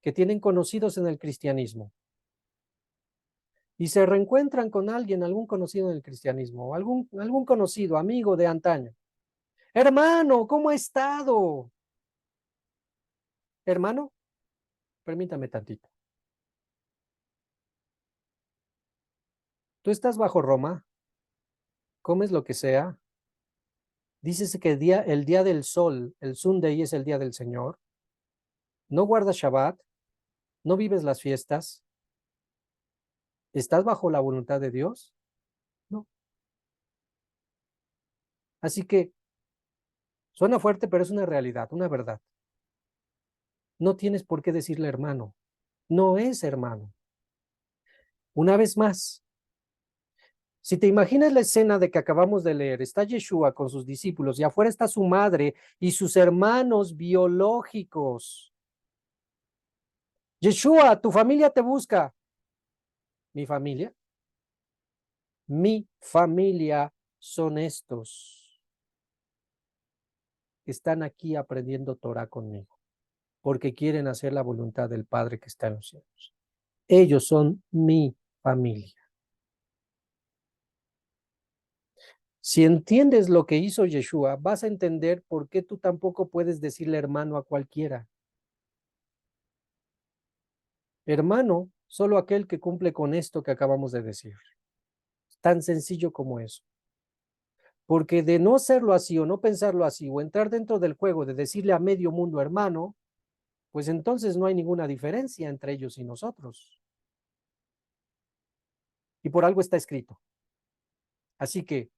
S1: que tienen conocidos en el cristianismo, y se reencuentran con alguien, algún conocido en el cristianismo, algún conocido, amigo de antaño. Hermano, ¿cómo ha estado? Hermano, permítame tantito. Tú estás bajo Roma, comes lo que sea, Dices que el día del sol, el Sunday es el día del Señor. No guardas Shabbat, no vives las fiestas. ¿Estás bajo la voluntad de Dios? No. Así que suena fuerte, pero es una realidad, una verdad. No tienes por qué decirle hermano. No es hermano. Una vez más, si te imaginas la escena de que acabamos de leer, está Yeshua con sus discípulos y afuera está su madre y sus hermanos biológicos. Yeshua, tu familia te busca. ¿Mi familia? Mi familia son estos. Están aquí aprendiendo Torah conmigo porque quieren hacer la voluntad del Padre que está en los cielos. Ellos son mi familia. Si entiendes lo que hizo Yeshua, vas a entender por qué tú tampoco puedes decirle hermano a cualquiera. Hermano, solo aquel que cumple con esto que acabamos de decir. Tan sencillo como eso. Porque de no hacerlo así o no pensarlo así o entrar dentro del juego de decirle a medio mundo hermano, pues entonces no hay ninguna diferencia entre ellos y nosotros. Y por algo está escrito. Así que,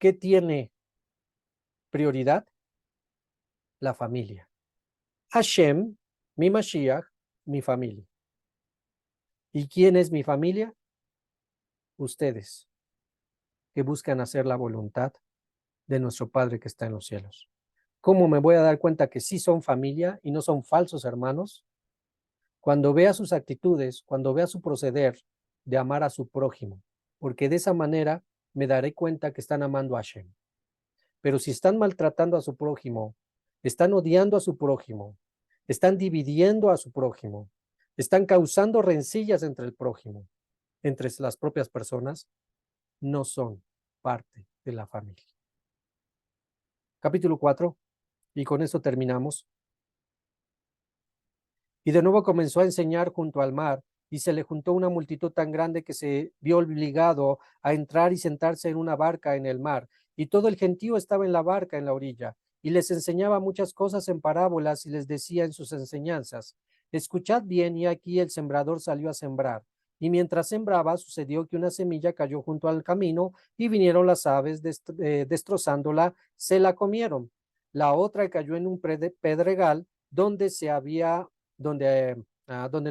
S1: ¿qué tiene prioridad? La familia. Hashem, mi Mashiach, mi familia. ¿Y quién es mi familia? Ustedes, que buscan hacer la voluntad de nuestro Padre que está en los cielos. ¿Cómo me voy a dar cuenta que sí son familia y no son falsos hermanos? Cuando vea sus actitudes, cuando vea su proceder de amar a su prójimo, porque de esa manera me daré cuenta que están amando a Hashem. Pero si están maltratando a su prójimo, están odiando a su prójimo, están dividiendo a su prójimo, están causando rencillas entre el prójimo, entre las propias personas, no son parte de la familia. Capítulo 4, y con eso terminamos. Y de nuevo comenzó a enseñar junto al mar, y se le juntó una multitud tan grande que se vio obligado a entrar y sentarse en una barca en el mar, y todo el gentío estaba en la barca en la orilla, y les enseñaba muchas cosas en parábolas y les decía en sus enseñanzas: escuchad bien, y aquí el sembrador salió a sembrar. Y mientras sembraba, sucedió que una semilla cayó junto al camino, y vinieron las aves, destrozándola, se la comieron. La otra cayó en un pedregal donde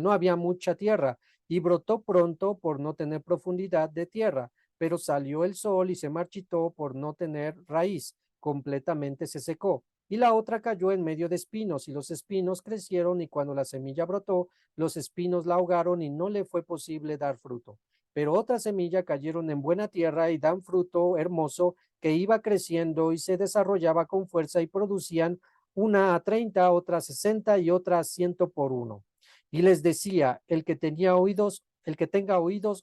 S1: no había mucha tierra, y brotó pronto por no tener profundidad de tierra, pero salió el sol y se marchitó por no tener raíz, completamente se secó. Y la otra cayó en medio de espinos, y los espinos crecieron, y cuando la semilla brotó, los espinos la ahogaron y no le fue posible dar fruto. Pero otra semilla cayeron en buena tierra y dan fruto hermoso que iba creciendo y se desarrollaba con fuerza y producían una a 30, otra a 60 y otra a 100 por uno. Y les decía: el que tenga oídos,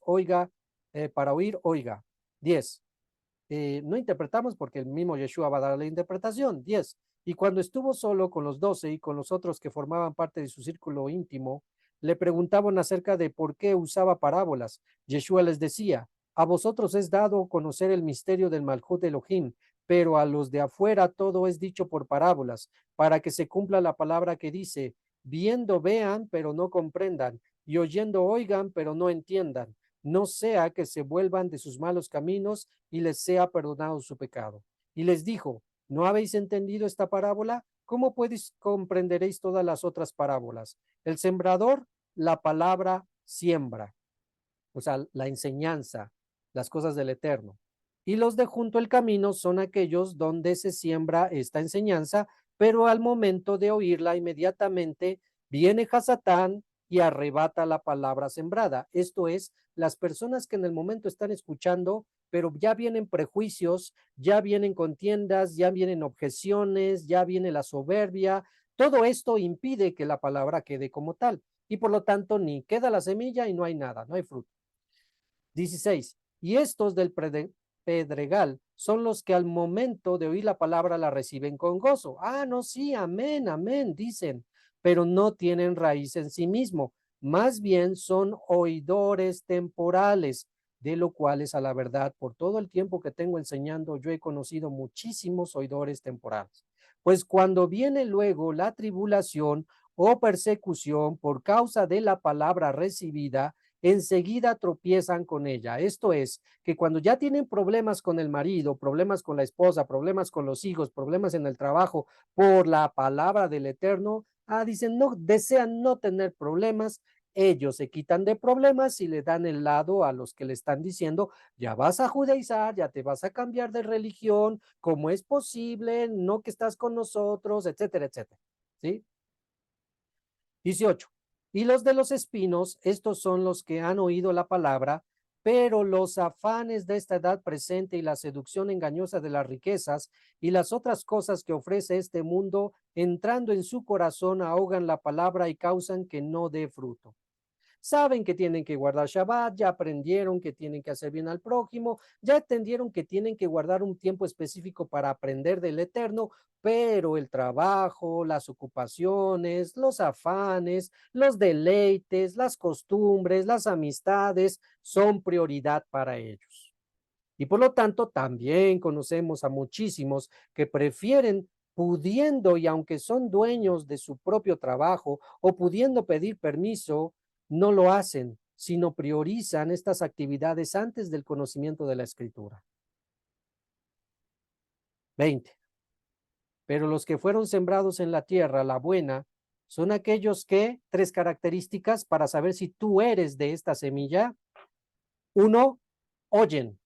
S1: oiga, para oír, oiga. 10. No interpretamos porque el mismo Yeshua va a dar la interpretación. 10. Y cuando estuvo solo con los 12 y con los otros que formaban parte de su círculo íntimo, le preguntaban acerca de por qué usaba parábolas. Yeshua les decía: a vosotros es dado conocer el misterio del Malhut Elohim, pero a los de afuera todo es dicho por parábolas, para que se cumpla la palabra que dice: viendo vean, pero no comprendan, y oyendo oigan, pero no entiendan, no sea que se vuelvan de sus malos caminos y les sea perdonado su pecado. Y les dijo: ¿no habéis entendido esta parábola? ¿Cómo comprenderéis todas las otras parábolas? El sembrador, la palabra siembra, o sea, la enseñanza, las cosas del Eterno. Y los de junto al camino son aquellos donde se siembra esta enseñanza, pero al momento de oírla inmediatamente viene Hasatán y arrebata la palabra sembrada. Esto es, las personas que en el momento están escuchando, pero ya vienen prejuicios, ya vienen contiendas, ya vienen objeciones, ya viene la soberbia. Todo esto impide que la palabra quede como tal. Y por lo tanto, ni queda la semilla y no hay nada, no hay fruto. 16. Y estos del pedregal son los que al momento de oír la palabra la reciben con gozo. Ah, no, sí, amén, amén, dicen, pero no tienen raíz en sí mismo. Más bien son oidores temporales, de lo cual es a la verdad, por todo el tiempo que tengo enseñando, yo he conocido muchísimos oidores temporales. Pues cuando viene luego la tribulación o persecución por causa de la palabra recibida, enseguida tropiezan con ella. Esto es, que cuando ya tienen problemas con el marido, problemas con la esposa, problemas con los hijos, problemas en el trabajo, por la palabra del Eterno, dicen, no, desean no tener problemas, ellos se quitan de problemas y le dan el lado a los que le están diciendo, ya vas a judaizar, ya te vas a cambiar de religión, ¿cómo es posible? No que estás con nosotros, etcétera, etcétera. ¿Sí? 18. Y los de los espinos, estos son los que han oído la palabra, pero los afanes de esta edad presente y la seducción engañosa de las riquezas y las otras cosas que ofrece este mundo, entrando en su corazón, ahogan la palabra y causan que no dé fruto. Saben que tienen que guardar Shabbat, ya aprendieron que tienen que hacer bien al prójimo, ya entendieron que tienen que guardar un tiempo específico para aprender del Eterno, pero el trabajo, las ocupaciones, los afanes, los deleites, las costumbres, las amistades son prioridad para ellos. Y por lo tanto, también conocemos a muchísimos que prefieren pudiendo y aunque son dueños de su propio trabajo o pudiendo pedir permiso, no lo hacen, sino priorizan estas actividades antes del conocimiento de la escritura. 20. Pero los que fueron sembrados en la tierra, la buena, son aquellos que, tres características para saber si tú eres de esta semilla. Uno, oyen.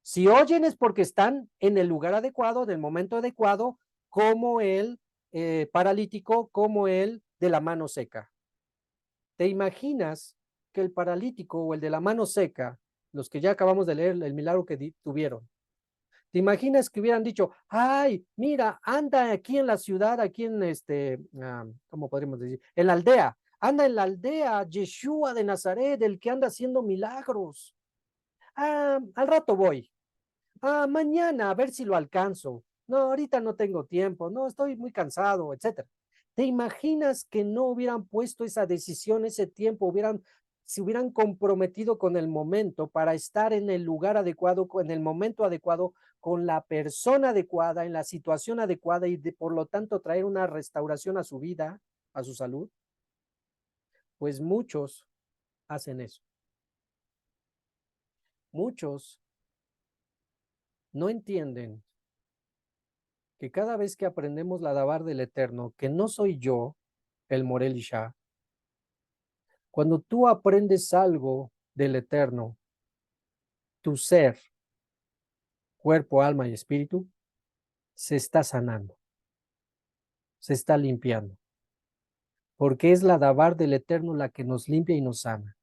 S1: Si oyen es porque están en el lugar adecuado, del momento adecuado, como el paralítico, como el de la mano seca. ¿Te imaginas que el paralítico o el de la mano seca, los que ya acabamos de leer el milagro que tuvieron, te imaginas que hubieran dicho, ay, mira, anda aquí en la ciudad, aquí en ¿cómo podríamos decir? En la aldea, anda en la aldea, Yeshua de Nazaret, el que anda haciendo milagros. Al rato voy. Mañana a ver si lo alcanzo. No, ahorita no tengo tiempo, no, estoy muy cansado, etcétera. ¿Te imaginas que no hubieran puesto esa decisión, ese tiempo, se hubieran comprometido con el momento para estar en el lugar adecuado, en el momento adecuado, con la persona adecuada, en la situación adecuada y por lo tanto traer una restauración a su vida, a su salud? Pues muchos hacen eso. Muchos no entienden que cada vez que aprendemos la Dabar del Eterno, que no soy yo, el Morel Isha, cuando tú aprendes algo del Eterno, tu ser, cuerpo, alma y espíritu, se está sanando, se está limpiando, porque es la Dabar del Eterno la que nos limpia y nos sana.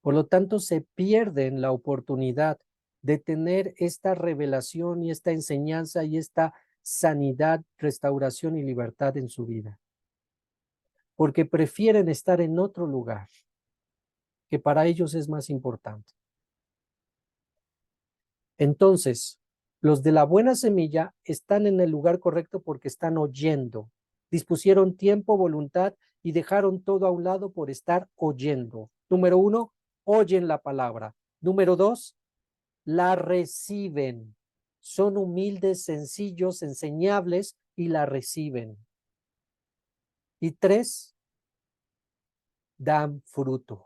S1: Por lo tanto, se pierden la oportunidad de tener esta revelación y esta enseñanza y esta sanidad, restauración y libertad en su vida, porque prefieren estar en otro lugar que para ellos es más importante. Entonces, los de la buena semilla están en el lugar correcto porque están oyendo, dispusieron tiempo, voluntad y dejaron todo a un lado por estar oyendo. Número 1, oyen la palabra. Número 2, la reciben. Son humildes, sencillos, enseñables y la reciben. Y 3, dan fruto.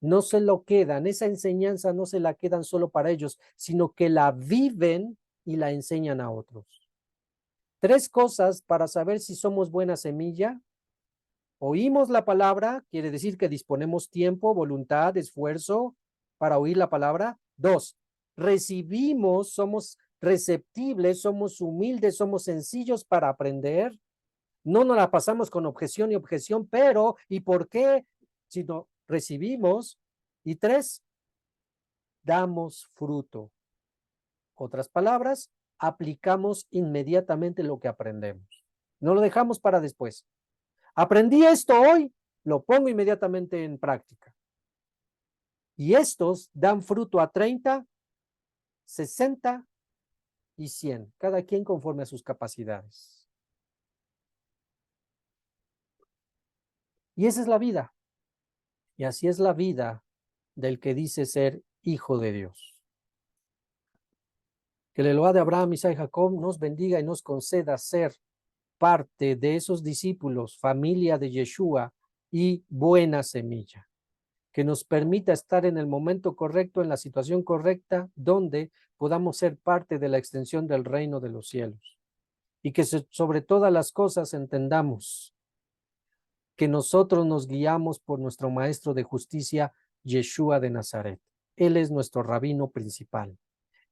S1: No se lo quedan, esa enseñanza no se la quedan solo para ellos, sino que la viven y la enseñan a otros. 3 cosas para saber si somos buena semilla. Oímos la palabra, quiere decir que disponemos tiempo, voluntad, esfuerzo para oír la palabra. 2, recibimos, somos receptibles, somos humildes, somos sencillos para aprender. No nos la pasamos con objeción y objeción, pero ¿y por qué? Sino recibimos. Y 3, damos fruto. Otras palabras, aplicamos inmediatamente lo que aprendemos. No lo dejamos para después. Aprendí esto hoy, lo pongo inmediatamente en práctica. Y estos dan fruto a 30, 60 y 100, cada quien conforme a sus capacidades. Y esa es la vida. Y así es la vida del que dice ser hijo de Dios. Que el Elohá de Abraham, Isaac y Jacob nos bendiga y nos conceda ser parte de esos discípulos, familia de Yeshua y buena semilla. Que nos permita estar en el momento correcto, en la situación correcta, donde podamos ser parte de la extensión del reino de los cielos. Y que sobre todas las cosas entendamos que nosotros nos guiamos por nuestro maestro de justicia, Yeshua de Nazaret. Él es nuestro rabino principal.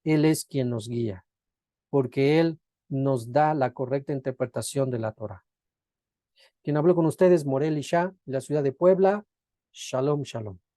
S1: Él es quien nos guía, porque Él nos da la correcta interpretación de la Torah. Quien habló con ustedes, Morel Isha, de la ciudad de Puebla. Shalom, shalom.